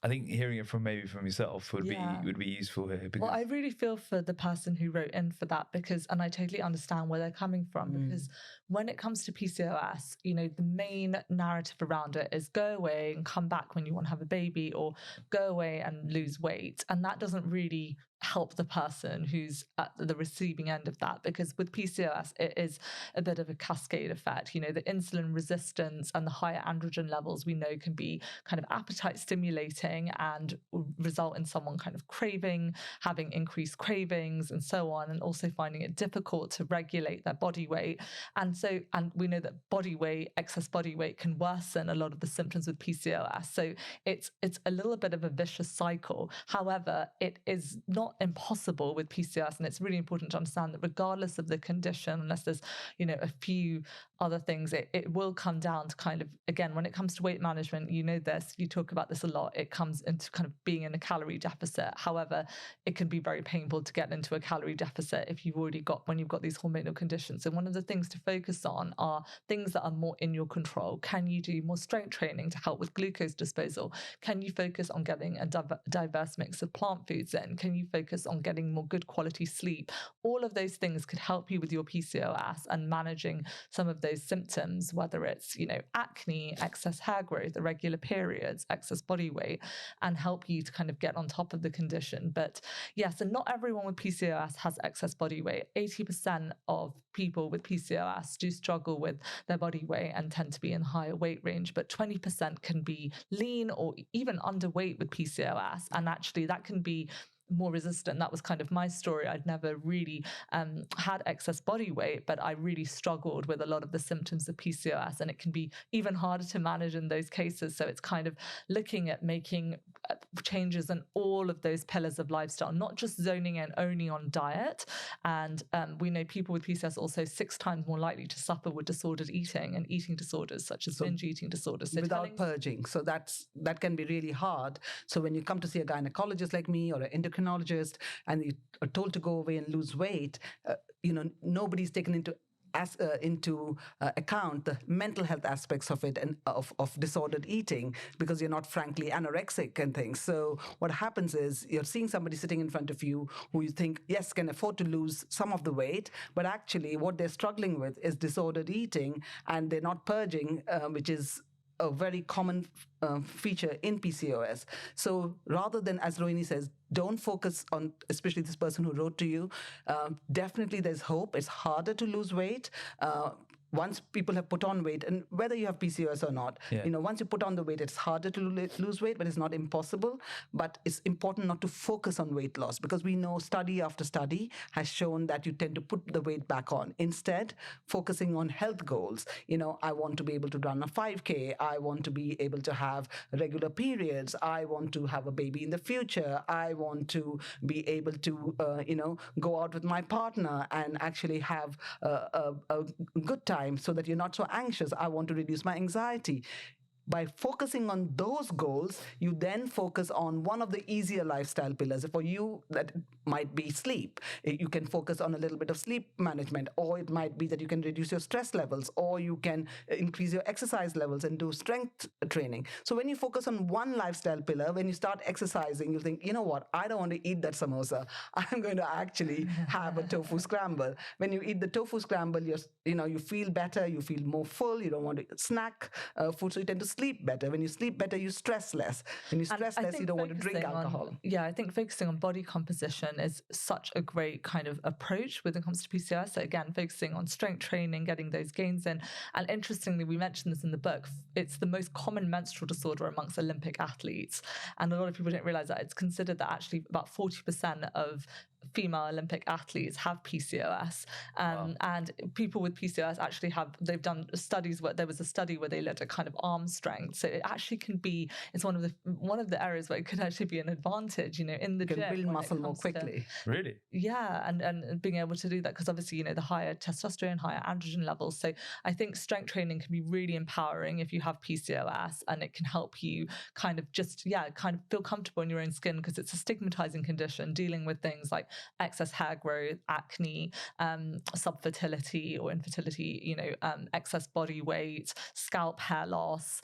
I think hearing it from yourself would be useful here. Well, I really feel for the person who wrote in for that, and I totally understand where they're coming from, because when it comes to PCOS, the main narrative around it is go away and come back when you want to have a baby, or go away and lose weight. And that doesn't really help the person who's at the receiving end of that, because with PCOS, it is a bit of a cascade effect. The insulin resistance and the higher androgen levels we know can be kind of appetite stimulating and result in someone kind of having increased cravings and so on, and also finding it difficult to regulate their body weight. And we know that excess body weight can worsen a lot of the symptoms with PCOS. So it's a little bit of a vicious cycle. However, it is not impossible with PCOS, and it's really important to understand that regardless of the condition, unless there's a few other things, it will come down to kind of, again, when it comes to weight management, you talk about this a lot, it comes into kind of being in a calorie deficit. However, it can be very painful to get into a calorie deficit when you've got these hormonal conditions. And one of the things to focus on are things that are more in your control. Can you do more strength training to help with glucose disposal? Can you focus on getting a diverse mix of plant foods in? Can you focus on getting more good quality sleep? All of those things could help you with your PCOS and managing some of those symptoms, whether it's, acne, excess hair growth, irregular periods, excess body weight, and help you to kind of get on top of the condition. But yes, and not everyone with PCOS has excess body weight. 80% of people with PCOS do struggle with their body weight and tend to be in the higher weight range, but 20% can be lean or even underweight with PCOS. And actually that can be more resistant. That was kind of my story. I'd never really had excess body weight, but I really struggled with a lot of the symptoms of PCOS, and it can be even harder to manage in those cases. So it's kind of looking at making changes in all of those pillars of lifestyle, not just zoning in only on diet. And we know people with PCOS also 6 times more likely to suffer with disordered eating and eating disorders such as binge eating disorders. So without purging. So that can be really hard. So when you come to see a gynecologist like me or an endocrinologist and you are told to go away and lose weight, nobody's taken into account the mental health aspects of it and of disordered eating, because you're not frankly anorexic and things. So what happens is you're seeing somebody sitting in front of you who you think, yes, can afford to lose some of the weight, but actually what they're struggling with is disordered eating, and they're not purging, which is a very common feature in PCOS. So rather than, as Rohini says, don't focus on, especially this person who wrote to you, definitely there's hope. It's harder to lose weight. Once people have put on weight, and whether you have PCOS or not, once you put on the weight, it's harder to lose weight, but it's not impossible. But it's important not to focus on weight loss, because we know study after study has shown that you tend to put the weight back on. Instead, focusing on health goals. I want to be able to run a 5K. I want to be able to have regular periods. I want to have a baby in the future. I want to be able to, go out with my partner and actually have a good time, so that you're not so anxious. I want to reduce my anxiety. By focusing on those goals, you then focus on one of the easier lifestyle pillars. For you, that might be sleep. You can focus on a little bit of sleep management, or it might be that you can reduce your stress levels, or you can increase your exercise levels and do strength training. So when you focus on one lifestyle pillar, when you start exercising, you think, you know what, I don't want to eat that samosa. I'm going to actually have a tofu scramble. When you eat the tofu scramble, you feel better, you feel more full, you don't want to snack food, so you tend to sleep better. When you sleep better, you stress less. When you stress less, you don't want to drink alcohol. I think focusing on body composition is such a great kind of approach when it comes to PCOS. So again, focusing on strength training, getting those gains in. And interestingly, we mentioned this in the book, it's the most common menstrual disorder amongst Olympic athletes. And a lot of people don't realize that it's considered that actually about 40% of female Olympic athletes have PCOS, and people with PCOS actually they've done studies where there was a study where they looked at kind of arm strength. So it actually can be, it's one of the areas where it could actually be an advantage, in the gym. You can build muscle more quickly. Really? Yeah, and being able to do that, because obviously, the higher testosterone, higher androgen levels. So I think strength training can be really empowering if you have PCOS, and it can help you kind of feel comfortable in your own skin, because it's a stigmatizing condition, dealing with things like excess hair growth, acne, subfertility or infertility, excess body weight, scalp hair loss,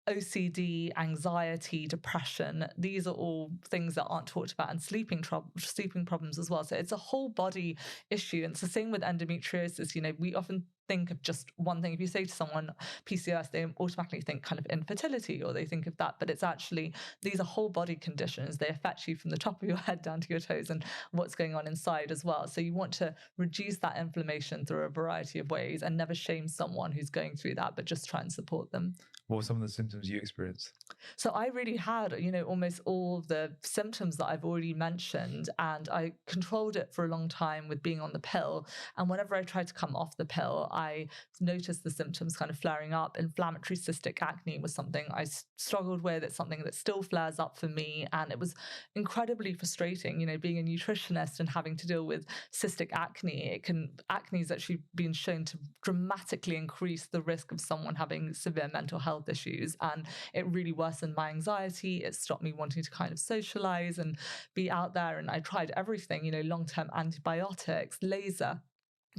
OCD, anxiety, depression. These are all things that aren't talked about, and sleeping problems as well. So it's a whole body issue. And it's the same with endometriosis. We often think of just one thing. If you say to someone PCOS, they automatically think kind of infertility, or they think of that, but it's actually, these are whole body conditions. They affect you from the top of your head down to your toes, and what's going on inside as well. So you want to reduce that inflammation through a variety of ways, and never shame someone who's going through that, but just try and support them. What were some of the symptoms you experienced? So I really had, almost all the symptoms that I've already mentioned, and I controlled it for a long time with being on the pill. And whenever I tried to come off the pill, I noticed the symptoms kind of flaring up. Inflammatory cystic acne was something I struggled with. It's something that still flares up for me. And it was incredibly frustrating, being a nutritionist and having to deal with cystic acne. Acne has actually been shown to dramatically increase the risk of someone having severe mental health issues. And it really worsened my anxiety. It stopped me wanting to kind of socialize and be out there. And I tried everything, long-term antibiotics, laser,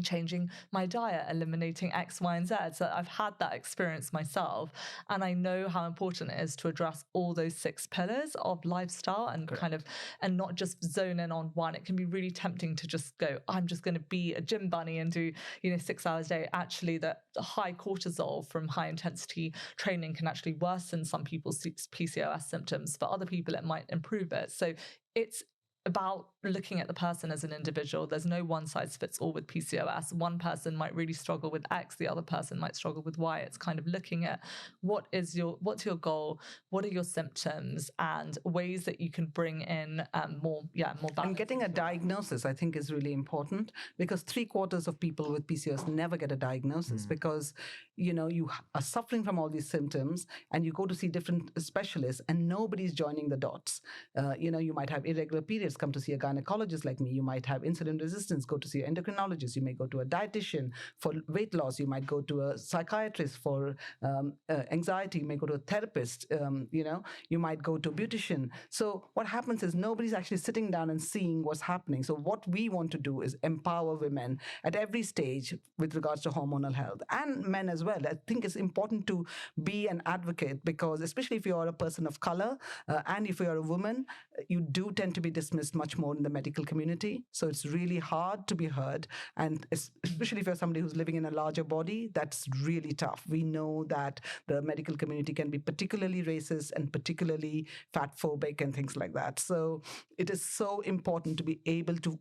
changing my diet, eliminating X, Y, and Z. So I've had that experience myself, and I know how important it is to address all those 6 pillars of lifestyle, and and not just zone in on one. It can be really tempting to just go, I'm just going to be a gym bunny and do 6 hours a day. Actually, the high cortisol from high intensity training can actually worsen some people's PCOS symptoms. For other people, it might improve it. So it's about looking at the person as an individual. There's no one size fits all with PCOS. One person might really struggle with X, the other person might struggle with Y. It's kind of looking at what's your goal, what are your symptoms, and ways that you can bring in more balance. And getting a diagnosis, I think, is really important, because 3/4 of people with PCOS never get a diagnosis because, you are suffering from all these symptoms, and you go to see different specialists, and nobody's joining the dots. You might have irregular periods, come to see a gynecologist like me. You might have insulin resistance, go to see an endocrinologist. You may go to a dietitian for weight loss. You might go to a psychiatrist for anxiety. You may go to a therapist. You might go to a beautician. So what happens is nobody's actually sitting down and seeing what's happening. So what we want to do is empower women at every stage with regards to hormonal health, and men as well. I think it's important to be an advocate, because especially if you're a person of color and if you're a woman, you do tend to be dismissed much more in the medical community. So it's really hard to be heard. And especially if you're somebody who's living in a larger body, that's really tough. We know that the medical community can be particularly racist and particularly fat phobic and things like that. So it is so important to be able to,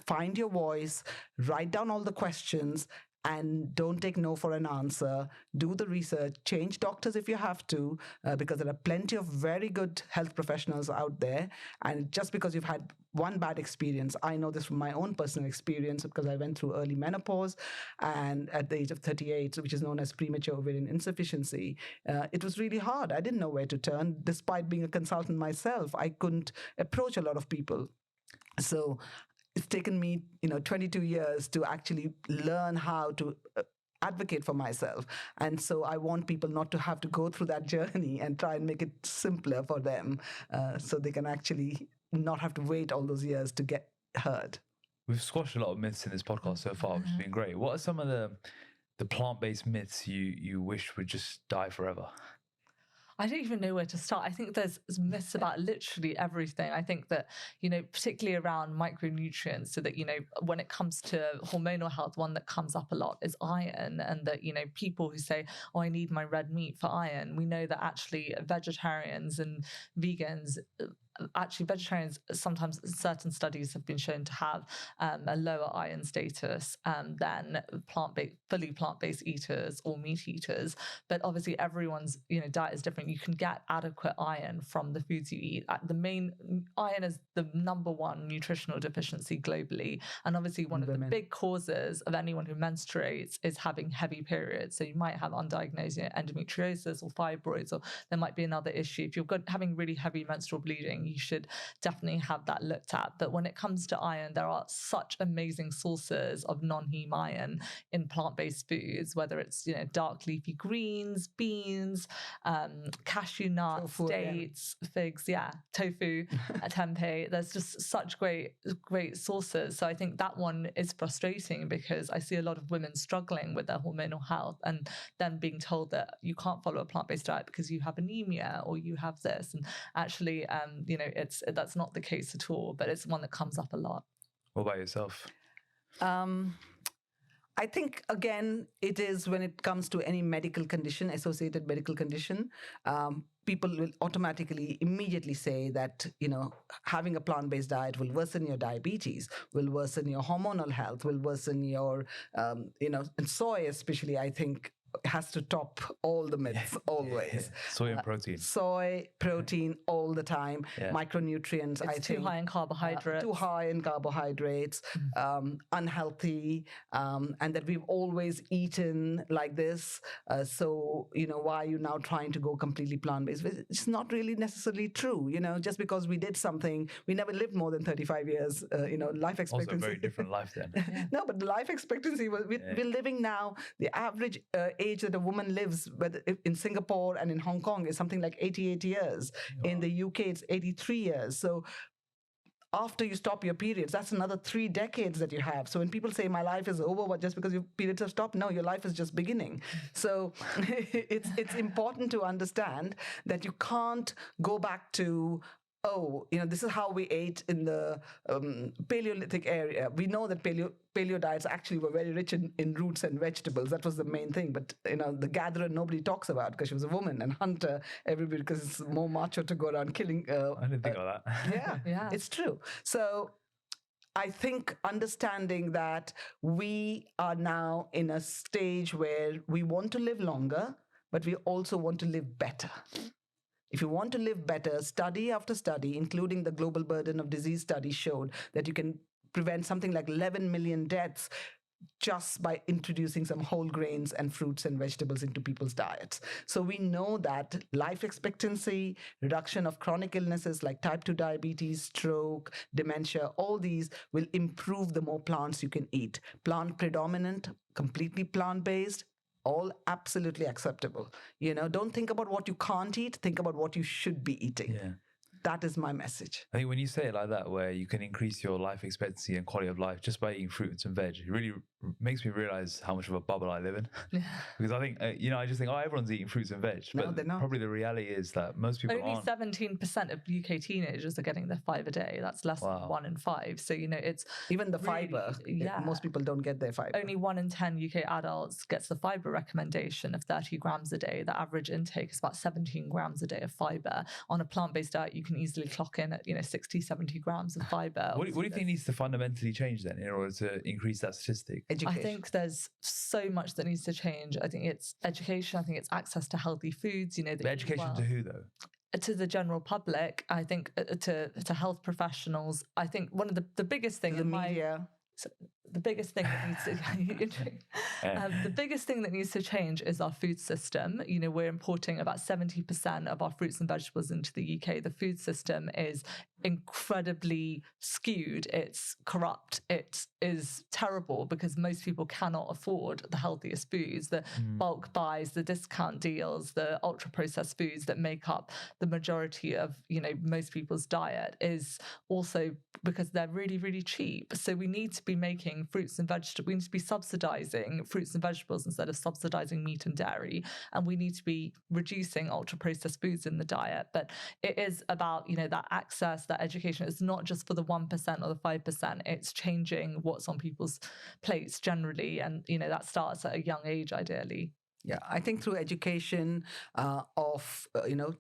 find your voice, write down all the questions, and don't take no for an answer. Do the research, change doctors if you have to, because there are plenty of very good health professionals out there. And just because you've had one bad experience, I know this from my own personal experience, because I went through early menopause, and at the age of 38, which is known as premature ovarian insufficiency, it was really hard. I didn't know where to turn. Despite being a consultant myself, I couldn't approach a lot of people. So it's taken me, 22 years to actually learn how to advocate for myself. And so I want people not to have to go through that journey, and try and make it simpler for them, so they can actually not have to wait all those years to get heard. We've squashed a lot of myths in this podcast so far, which has been great. What are some of the plant-based myths you wish would just die forever? I don't even know where to start. I think there's myths about literally everything. I think that, particularly around micronutrients, so that, when it comes to hormonal health, one that comes up a lot is iron. And that, people who say, oh, I need my red meat for iron. We know that actually vegetarians and vegans actually vegetarians, sometimes certain studies have been shown to have a lower iron status than fully plant-based eaters or meat eaters. But obviously everyone's diet is different. You can get adequate iron from the foods you eat. The main iron is the number one nutritional deficiency globally, and obviously one of the big causes of anyone who menstruates is having heavy periods. So you might have undiagnosed endometriosis or fibroids, or there might be another issue. If you're having really heavy menstrual bleeding, you should definitely have that looked at. But when it comes to iron, there are such amazing sources of non-heme iron in plant-based foods, whether it's dark leafy greens, beans, cashew nuts, tofu, dates, figs, tofu, tempeh. There's just such great sources. So I think that one is frustrating, because I see a lot of women struggling with their hormonal health and then being told that you can't follow a plant-based diet because you have anemia or you have this. And actually, that's not the case at all, but it's one that comes up a lot. What about yourself? I think, again, it is when it comes to any associated medical condition, people will automatically, immediately say that, having a plant-based diet will worsen your diabetes, will worsen your hormonal health, will worsen your, and soy especially, I think, has to top all the myths always. Soy and protein. Soy, protein all the time. Micronutrients, it's too high in carbohydrates. Too high in carbohydrates, unhealthy, and that we've always eaten like this. So, why are you now trying to go completely plant-based? It's not really necessarily true. Just because we did something, we never lived more than 35 years, life expectancy. Also a very different life then. No, but the life expectancy, we're living now, the average age that a woman lives, whether in Singapore and in Hong Kong, is something like 88 years. Wow. In the UK, it's 83 years. So after you stop your periods, that's another 3 decades that you have. So when people say my life is over just because your periods have stopped, no, your life is just beginning. So it's important to understand that you can't go back to, this is how we ate in the Paleolithic area. We know that paleo diets actually were very rich in roots and vegetables. That was the main thing. But, the gatherer, nobody talks about, because she was a woman, and hunter, everybody, because it's more macho to go around killing. I didn't think of that. Yeah, it's true. So I think understanding that we are now in a stage where we want to live longer, but we also want to live better. If you want to live better, study after study, including the Global Burden of Disease study, showed that you can prevent something like 11 million deaths just by introducing some whole grains and fruits and vegetables into people's diets. So we know that life expectancy, reduction of chronic illnesses like type 2 diabetes, stroke, dementia, all these will improve the more plants you can eat. Plant predominant, completely plant-based, all absolutely acceptable. Don't think about what you can't eat, think about what you should be eating. Yeah. That is my message. I think when you say it like that, where you can increase your life expectancy and quality of life just by eating fruits and veg, it really makes me realize how much of a bubble I live in. Because I think, I just think, everyone's eating fruits and veg. No, but they're not. Probably the reality is that most people Only aren't. 17% of UK teenagers are getting their 5 a day. That's less than 1 in 5. So, it's even the really, fiber. Most people don't get their fiber. Only 1 in 10 UK adults gets the fiber recommendation of 30 grams a day. The average intake is about 17 grams a day of fiber. On a plant-based diet, you can easily clock in at 60, 70 grams of fiber. What do you think needs to fundamentally change then in order to increase that statistic? Education. I think there's so much that needs to change. I think it's education. I think it's access to healthy foods. But education to who though? To the general public. I think to health professionals. I think one of the biggest thing in media. The biggest thing that needs to the biggest thing that needs to change is our food system. We're importing about 70% of our fruits and vegetables into the UK. The food system is incredibly skewed. It's corrupt. It is terrible because most people cannot afford the healthiest foods, the bulk buys, the discount deals, the ultra processed foods that make up the majority of, most people's diet, is also because they're really, really cheap. So we need to be making fruits and vegetables. We need to be subsidizing fruits and vegetables instead of subsidizing meat and dairy. And we need to be reducing ultra processed foods in the diet. But it is about, that access, that education. It's not just for the 1% or the 5%. It's changing what's on people's plates generally. And, that starts at a young age, ideally. Yeah, I think through education of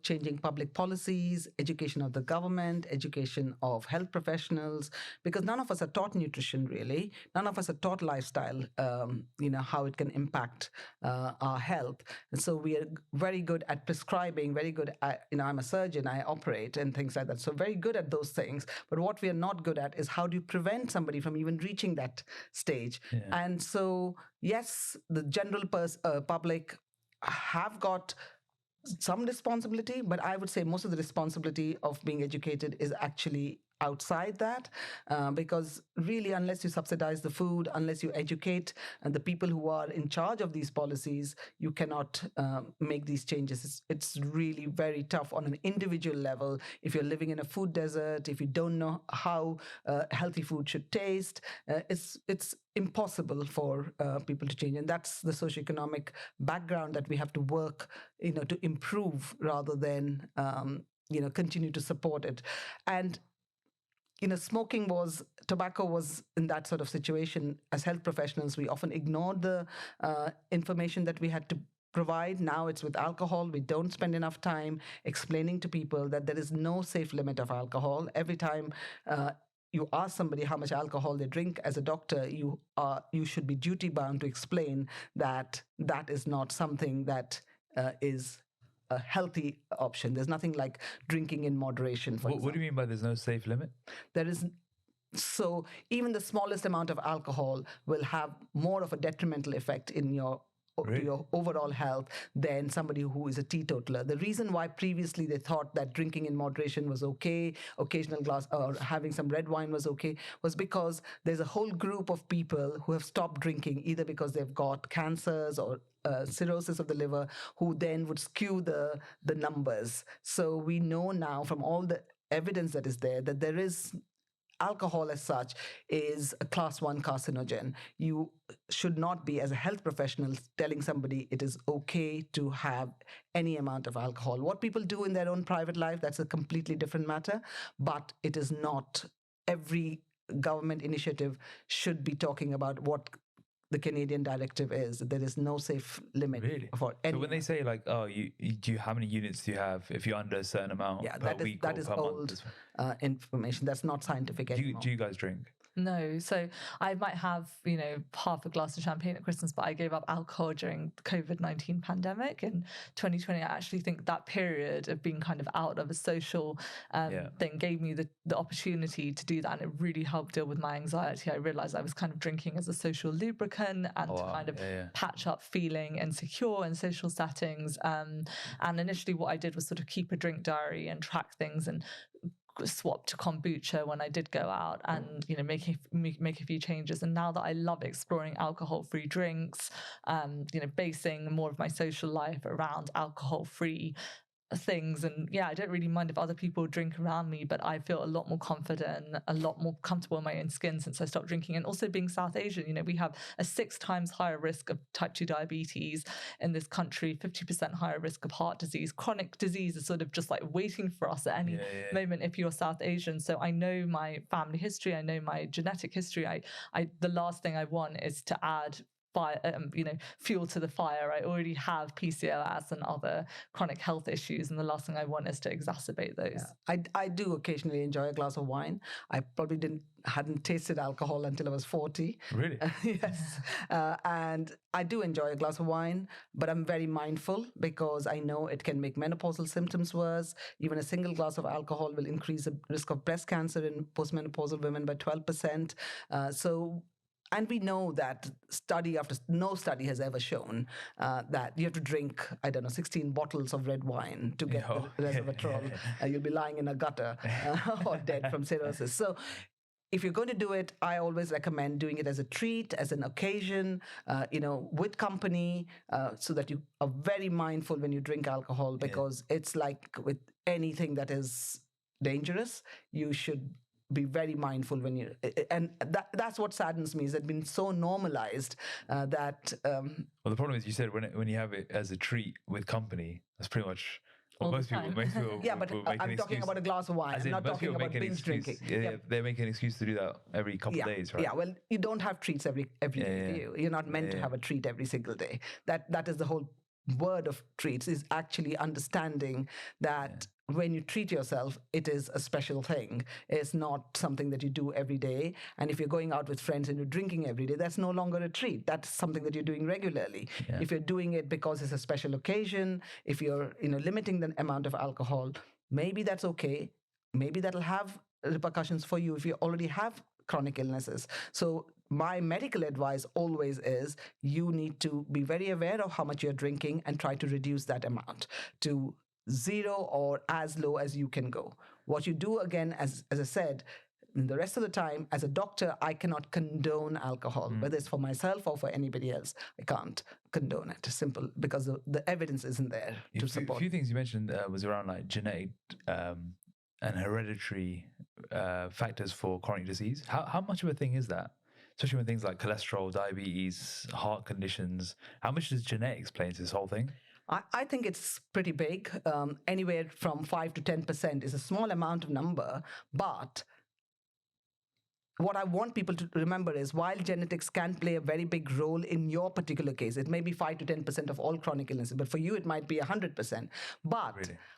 changing public policies, education of the government, education of health professionals, because none of us are taught nutrition really. None of us are taught lifestyle. How it can impact our health, and so we are very good at prescribing. Very good at, I'm a surgeon, I operate and things like that. So very good at those things. But what we are not good at is how do you prevent somebody from even reaching that stage. Yeah. And so yes, the general public have got some responsibility, but I would say most of the responsibility of being educated is actually outside that, because really, unless you subsidize the food, unless you educate and the people who are in charge of these policies, you cannot make these changes. It's really very tough on an individual level. If you're living in a food desert, if you don't know how healthy food should taste, it's impossible for people to change. And that's the socioeconomic background that we have to work to improve rather than continue to support it. And tobacco was in that sort of situation. As health professionals, we often ignored the information that we had to provide. Now it's with alcohol. We don't spend enough time explaining to people that there is no safe limit of alcohol. Every time you ask somebody how much alcohol they drink, as a doctor, you should be duty bound to explain that that is not something that is a healthy option. There's nothing like drinking in moderation. What do you mean by there's no safe limit? There is. So even the smallest amount of alcohol will have more of a detrimental effect in your overall health than somebody who is a teetotaler. The reason why previously they thought that drinking in moderation was okay, occasional glass or having some red wine was okay, was because there's a whole group of people who have stopped drinking either because they've got cancers or cirrhosis of the liver, who then would skew the numbers. So we know now from all the evidence that is there that there is alcohol as such is a class 1 carcinogen. You should not be, as a health professional, telling somebody it is okay to have any amount of alcohol. What people do in their own private life, that's a completely different matter, but it is not. Every government initiative should be talking about what the Canadian directive is. There is no safe limit for any. So when they say like, oh, how many units do you have if you're under a certain amount per week or per old information. That's not scientific anymore. Do you guys drink? No. So I might have, half a glass of champagne at Christmas, but I gave up alcohol during the COVID-19 pandemic in 2020. I actually think that period of being kind of out of a social thing gave me the opportunity to do that. And it really helped deal with my anxiety. I realized I was kind of drinking as a social lubricant and to kind of patch up feeling insecure in social settings. And initially what I did was sort of keep a drink diary and track things, and swapped to kombucha when I did go out, and make a few changes. And now that I love exploring alcohol-free drinks, basing more of my social life around alcohol-free things, and I don't really mind if other people drink around me, but I feel a lot more confident, a lot more comfortable in my own skin since I stopped drinking. And also being South Asian, we have a 6 times higher risk of type 2 diabetes in this country, 50% higher risk of heart disease. Chronic disease is sort of just like waiting for us at any moment if you're South Asian. So I know my family history, I know my genetic history. The last thing I want is to add fuel to the fire. I already have PCOS and other chronic health issues, and the last thing I want is to exacerbate those. I do occasionally enjoy a glass of wine. I probably hadn't tasted alcohol until I was 40. Really? Yes. And I do enjoy a glass of wine, but I'm very mindful because I know it can make menopausal symptoms worse. Even a single glass of alcohol will increase the risk of breast cancer in postmenopausal women by 12%. And we know that no study has ever shown that you have to drink, 16 bottles of red wine to get the resveratrol. You'll be lying in a gutter or dead from cirrhosis. So if you're going to do it, I always recommend doing it as a treat, as an occasion, with company, so that you are very mindful when you drink alcohol, because it's like with anything that is dangerous, you should be very mindful and that's what saddens me, is it's been so normalized that well, the problem is, you said when you have it as a treat with company, that's pretty much Well, all the most people, time. Yeah, but will make an I'm talking excuse. about a glass of wine. As I'm in, not most talking people about make an binge excuse. drinking. Yeah, they make an excuse to do that every couple of days, right? Yeah, well, you don't have treats every day, do you? You're not meant to have a treat every single day. That is the whole word of treats, is actually understanding that when you treat yourself, it is a special thing. It's not something that you do every day. And if you're going out with friends and you're drinking every day, that's no longer a treat. That's something that you're doing regularly. Yeah. If you're doing it because it's a special occasion, if you're limiting the amount of alcohol, maybe that's okay. Maybe that'll have repercussions for you if you already have chronic illnesses. So my medical advice always is you need to be very aware of how much you're drinking and try to reduce that amount to zero or as low as you can go. What you do, again, as I said, the rest of the time, as a doctor, I cannot condone alcohol, whether it's for myself or for anybody else. I can't condone it. Simple, because the evidence isn't there to support. A few things you mentioned was around like genetic and hereditary factors for chronic disease. How much of a thing is that? Especially when things like cholesterol, diabetes, heart conditions. How much does genetics play into this whole thing? I think it's pretty big. Anywhere from 5 to 10% is a small amount of number. But what I want people to remember is, while genetics can play a very big role in your particular case, it may be 5 to 10% of all chronic illnesses, but for you, it might be 100%.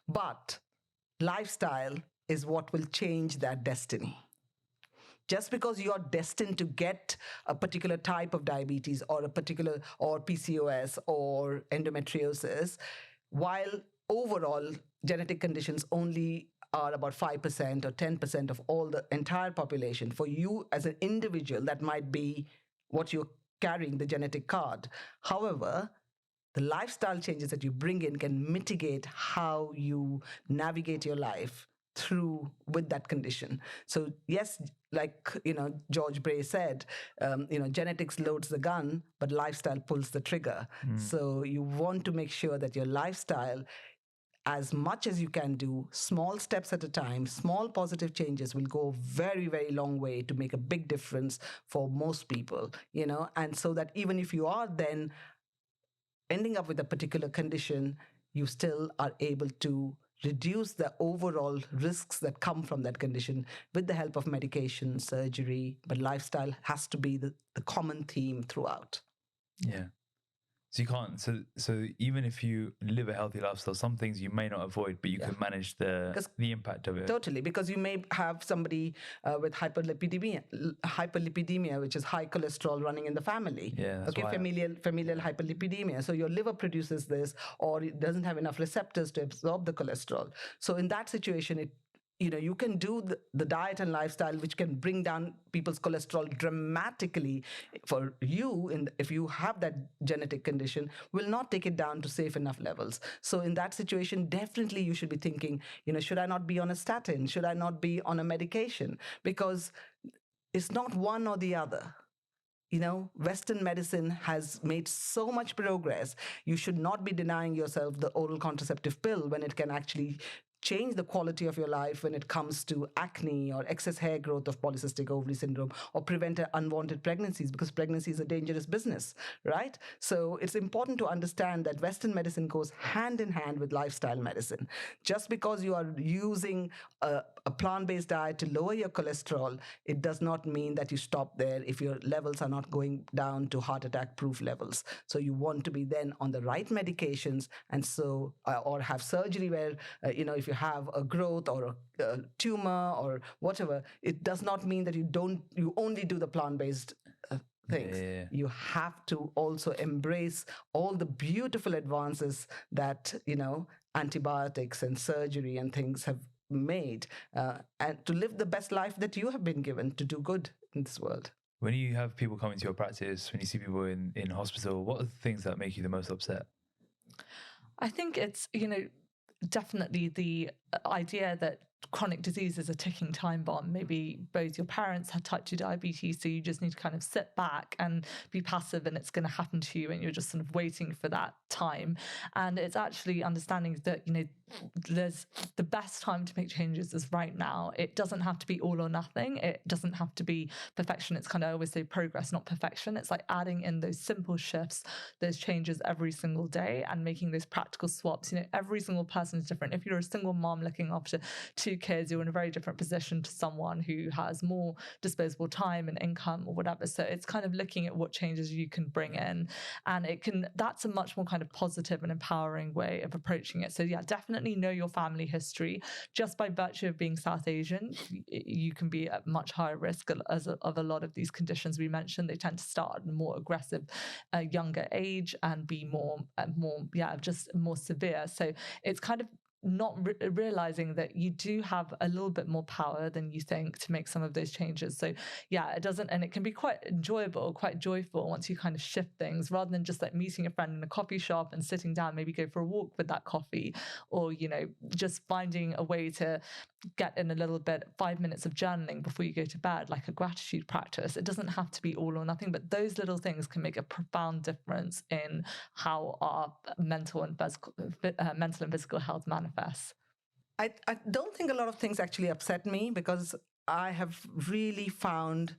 But lifestyle is what will change that destiny. Just because you're destined to get a particular type of diabetes or or PCOS or endometriosis, while overall genetic conditions only are about 5% or 10% of all the entire population, for you as an individual, that might be what you're carrying, the genetic card. However, the lifestyle changes that you bring in can mitigate how you navigate your life through with that condition. So yes, like George Bray said, genetics loads the gun, but lifestyle pulls the trigger. So you want to make sure that your lifestyle, as much as you can do, small steps at a time, small positive changes will go a very, very long way to make a big difference for most people, and so that even if you are then ending up with a particular condition, you still are able to reduce the overall risks that come from that condition with the help of medication, surgery, but lifestyle has to be the common theme throughout. Yeah. So you can't. So even if you live a healthy lifestyle, some things you may not avoid, but you can manage the impact of it. Totally, because you may have somebody with hyperlipidemia, which is high cholesterol running in the family. Yeah. Okay, familial hyperlipidemia. So your liver produces this, or it doesn't have enough receptors to absorb the cholesterol. So in that situation, you can do the diet and lifestyle, which can bring down people's cholesterol dramatically for you. If you have that genetic condition, will not take it down to safe enough levels. So in that situation, definitely you should be thinking, should I not be on a statin? Should I not be on a medication? Because it's not one or the other. Western medicine has made so much progress. You should not be denying yourself the oral contraceptive pill when it can actually change the quality of your life when it comes to acne or excess hair growth of polycystic ovary syndrome, or prevent unwanted pregnancies, because pregnancy is a dangerous business, right? So it's important to understand that Western medicine goes hand in hand with lifestyle medicine. Just because you are using a plant-based diet to lower your cholesterol, it does not mean that you stop there if your levels are not going down to heart attack proof levels. So you want to be then on the right medications, and so or have surgery where if you have a growth or a tumor or whatever, it does not mean that you only do the plant-based things. Yeah. You have to also embrace all the beautiful advances that antibiotics and surgery and things have made, and to live the best life that you have been given to do good in this world. When you have people come into your practice, when you see people in hospital, what are the things that make you the most upset? I think it's, definitely the idea that chronic disease is a ticking time bomb. Maybe both your parents had type 2 diabetes, so you just need to kind of sit back and be passive, and it's going to happen to you, and you're just sort of waiting for that time. And it's actually understanding that, there's the best time to make changes is right now. It doesn't have to be all or nothing. It doesn't have to be perfection. It's kind of, I always say, progress, not perfection. It's like adding in those simple shifts, those changes every single day, and making those practical swaps. Every single person is different. If you're a single mom looking after 2 kids, you're in a very different position to someone who has more disposable time and income or whatever. So it's kind of looking at what changes you can bring in, and that's a much more kind of positive and empowering way of approaching it. So yeah, definitely know your family history. Just by virtue of being South Asian, you can be at much higher risk of a lot of these conditions we mentioned. They tend to start at a more aggressive, younger age, and be just more severe. So it's kind of not realizing that you do have a little bit more power than you think to make some of those changes. So yeah, it can be quite enjoyable, quite joyful once you kind of shift things, rather than just like meeting a friend in a coffee shop and sitting down, maybe go for a walk with that coffee, or, just finding a way to get in a little bit, 5 minutes of journaling before you go to bed, like a gratitude practice. It doesn't have to be all or nothing, but those little things can make a profound difference in how our mental and physical health manifests. I don't think a lot of things actually upset me, because I have really found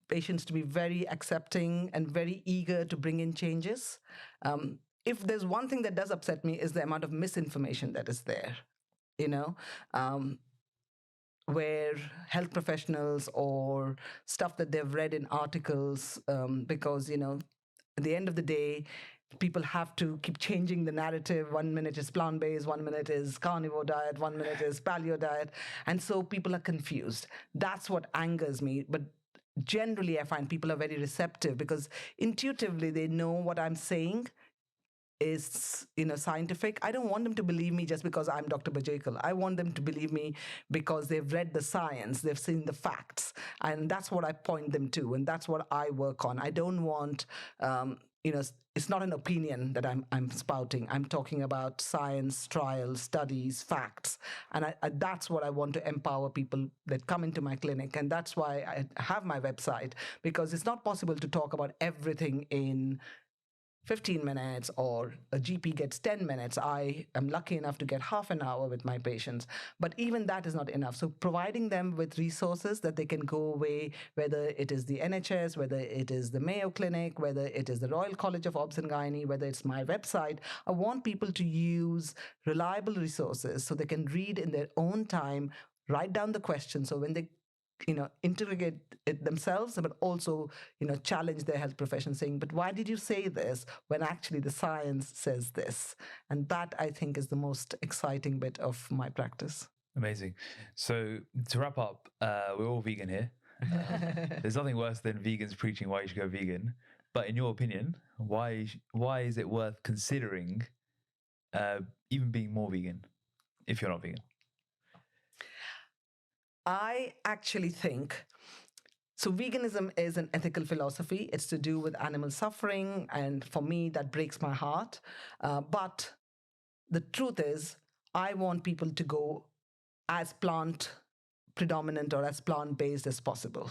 patients to be very accepting and very eager to bring in changes. If there's one thing that does upset me, is the amount of misinformation that is there, where health professionals or stuff that they've read in articles, because, at the end of the day, people have to keep changing the narrative. 1 minute is plant-based, 1 minute is carnivore diet, 1 minute is paleo diet. And so people are confused. That's what angers me. But generally, I find people are very receptive, because intuitively they know what I'm saying is scientific. I don't want them to believe me just because I'm Dr. Bajekal. I want them to believe me because they've read the science, they've seen the facts, and that's what I point them to, and that's what I work on. I don't want it's not an opinion that I'm spouting. I'm talking about science, trials, studies, facts, and that's what I want to empower people that come into my clinic. And that's why I have my website, because it's not possible to talk about everything in 15 minutes, or a GP gets 10 minutes. I am lucky enough to get half an hour with my patients, but even that is not enough. So providing them with resources that they can go away, whether it is the NHS, whether it is the Mayo Clinic, whether it is the Royal College of Obs and Gynae, whether it's my website, I want people to use reliable resources so they can read in their own time, write down the questions, so when they interrogate it themselves, but also, challenge their health profession, saying, but why did you say this when actually the science says this? And that, I think, is the most exciting bit of my practice. Amazing. So to wrap up, we're all vegan here. There's nothing worse than vegans preaching why you should go vegan. But in your opinion, why is it worth considering even being more vegan if you're not vegan? I actually think, so veganism is an ethical philosophy. It's to do with animal suffering. And for me, that breaks my heart. But the truth is, I want people to go as plant predominant or as plant-based as possible,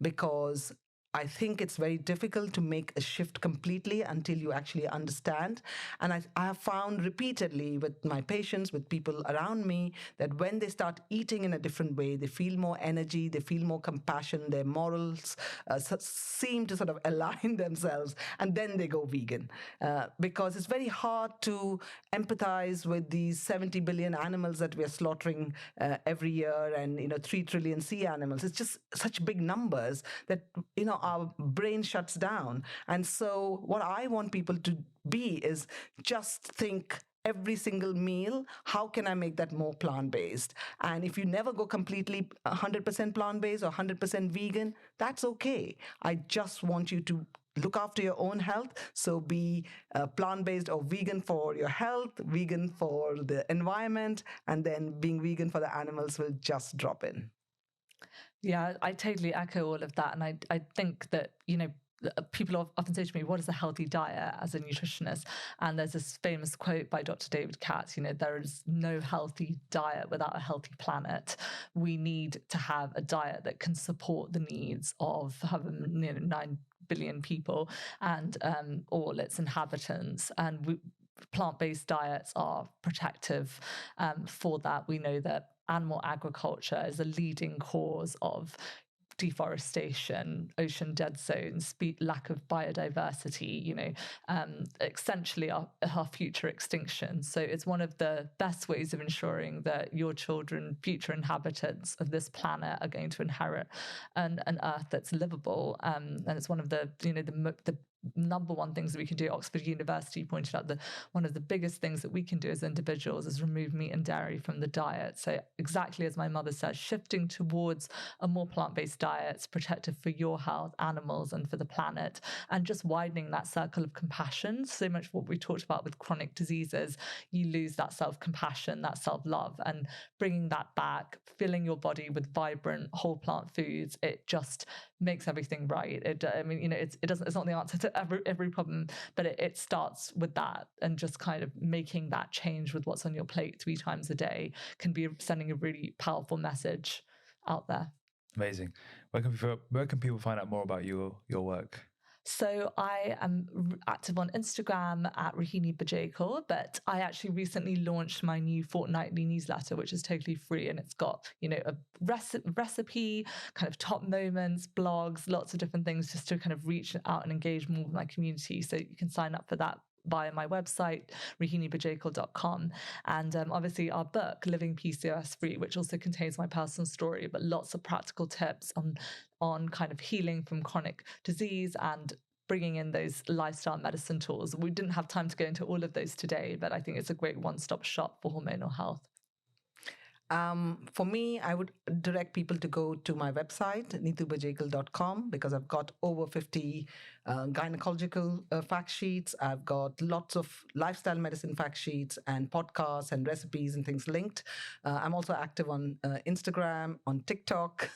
because I think it's very difficult to make a shift completely until you actually understand. And I have found repeatedly with my patients, with people around me, that when they start eating in a different way, they feel more energy, they feel more compassion, their morals seem to sort of align themselves, and then they go vegan. Because it's very hard to empathize with these 70 billion animals that we are slaughtering every year, and 3 trillion sea animals. It's just such big numbers that our brain shuts down. And so what I want people to be is just think every single meal, how can I make that more plant-based? And if you never go completely 100% plant-based or 100% vegan, that's okay. I just want you to look after your own health. So be plant-based or vegan for your health, vegan for the environment, and then being vegan for the animals will just drop in. Yeah, I totally echo all of that. And I think that, people often say to me, what is a healthy diet as a nutritionist? And there's this famous quote by Dr. David Katz, there is no healthy diet without a healthy planet. We need to have a diet that can support the needs of 9 billion people and all its inhabitants. And plant-based diets are protective for that. We know that animal agriculture is a leading cause of deforestation, ocean dead zones, lack of biodiversity, essentially our future extinction. So it's one of the best ways of ensuring that your children, future inhabitants of this planet, are going to inherit an earth that's livable. And it's one of the number one things that we can do. Oxford University pointed out that one of the biggest things that we can do as individuals is remove meat and dairy from the diet. So exactly as my mother says, shifting towards a more plant-based diet is protective for your health, animals, and for the planet, and just widening that circle of compassion. So much what we talked about with chronic diseases, you lose that self-compassion, that self-love, and bringing that back, filling your body with vibrant whole plant foods, it just makes everything right. It's not the answer to every problem, but it starts with that, and just kind of making that change with what's on your plate 3 times a day can be sending a really powerful message out there. Amazing. Where can people find out more about your work? So I am active on Instagram at Rohini Bajekal, but I actually recently launched my new fortnightly newsletter, which is totally free, and it's got, a recipe, kind of top moments, blogs, lots of different things just to kind of reach out and engage more with my community. So you can sign up for that via my website, rohinibajekal.com. And obviously our book, Living PCOS Free, which also contains my personal story, but lots of practical tips on kind of healing from chronic disease and bringing in those lifestyle medicine tools. We didn't have time to go into all of those today, but I think it's a great one-stop shop for hormonal health. For me, I would direct people to go to my website, nitubajekal.com, because I've got over 50 gynecological fact sheets. I've got lots of lifestyle medicine fact sheets and podcasts and recipes and things linked. I'm also active on Instagram, on TikTok,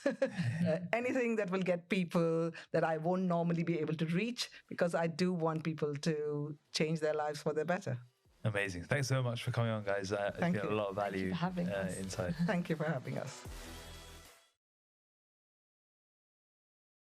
anything that will get people that I won't normally be able to reach, because I do want people to change their lives for the better. Amazing. Thanks so much for coming on, guys. I feel a lot of value inside. Thank you for having us.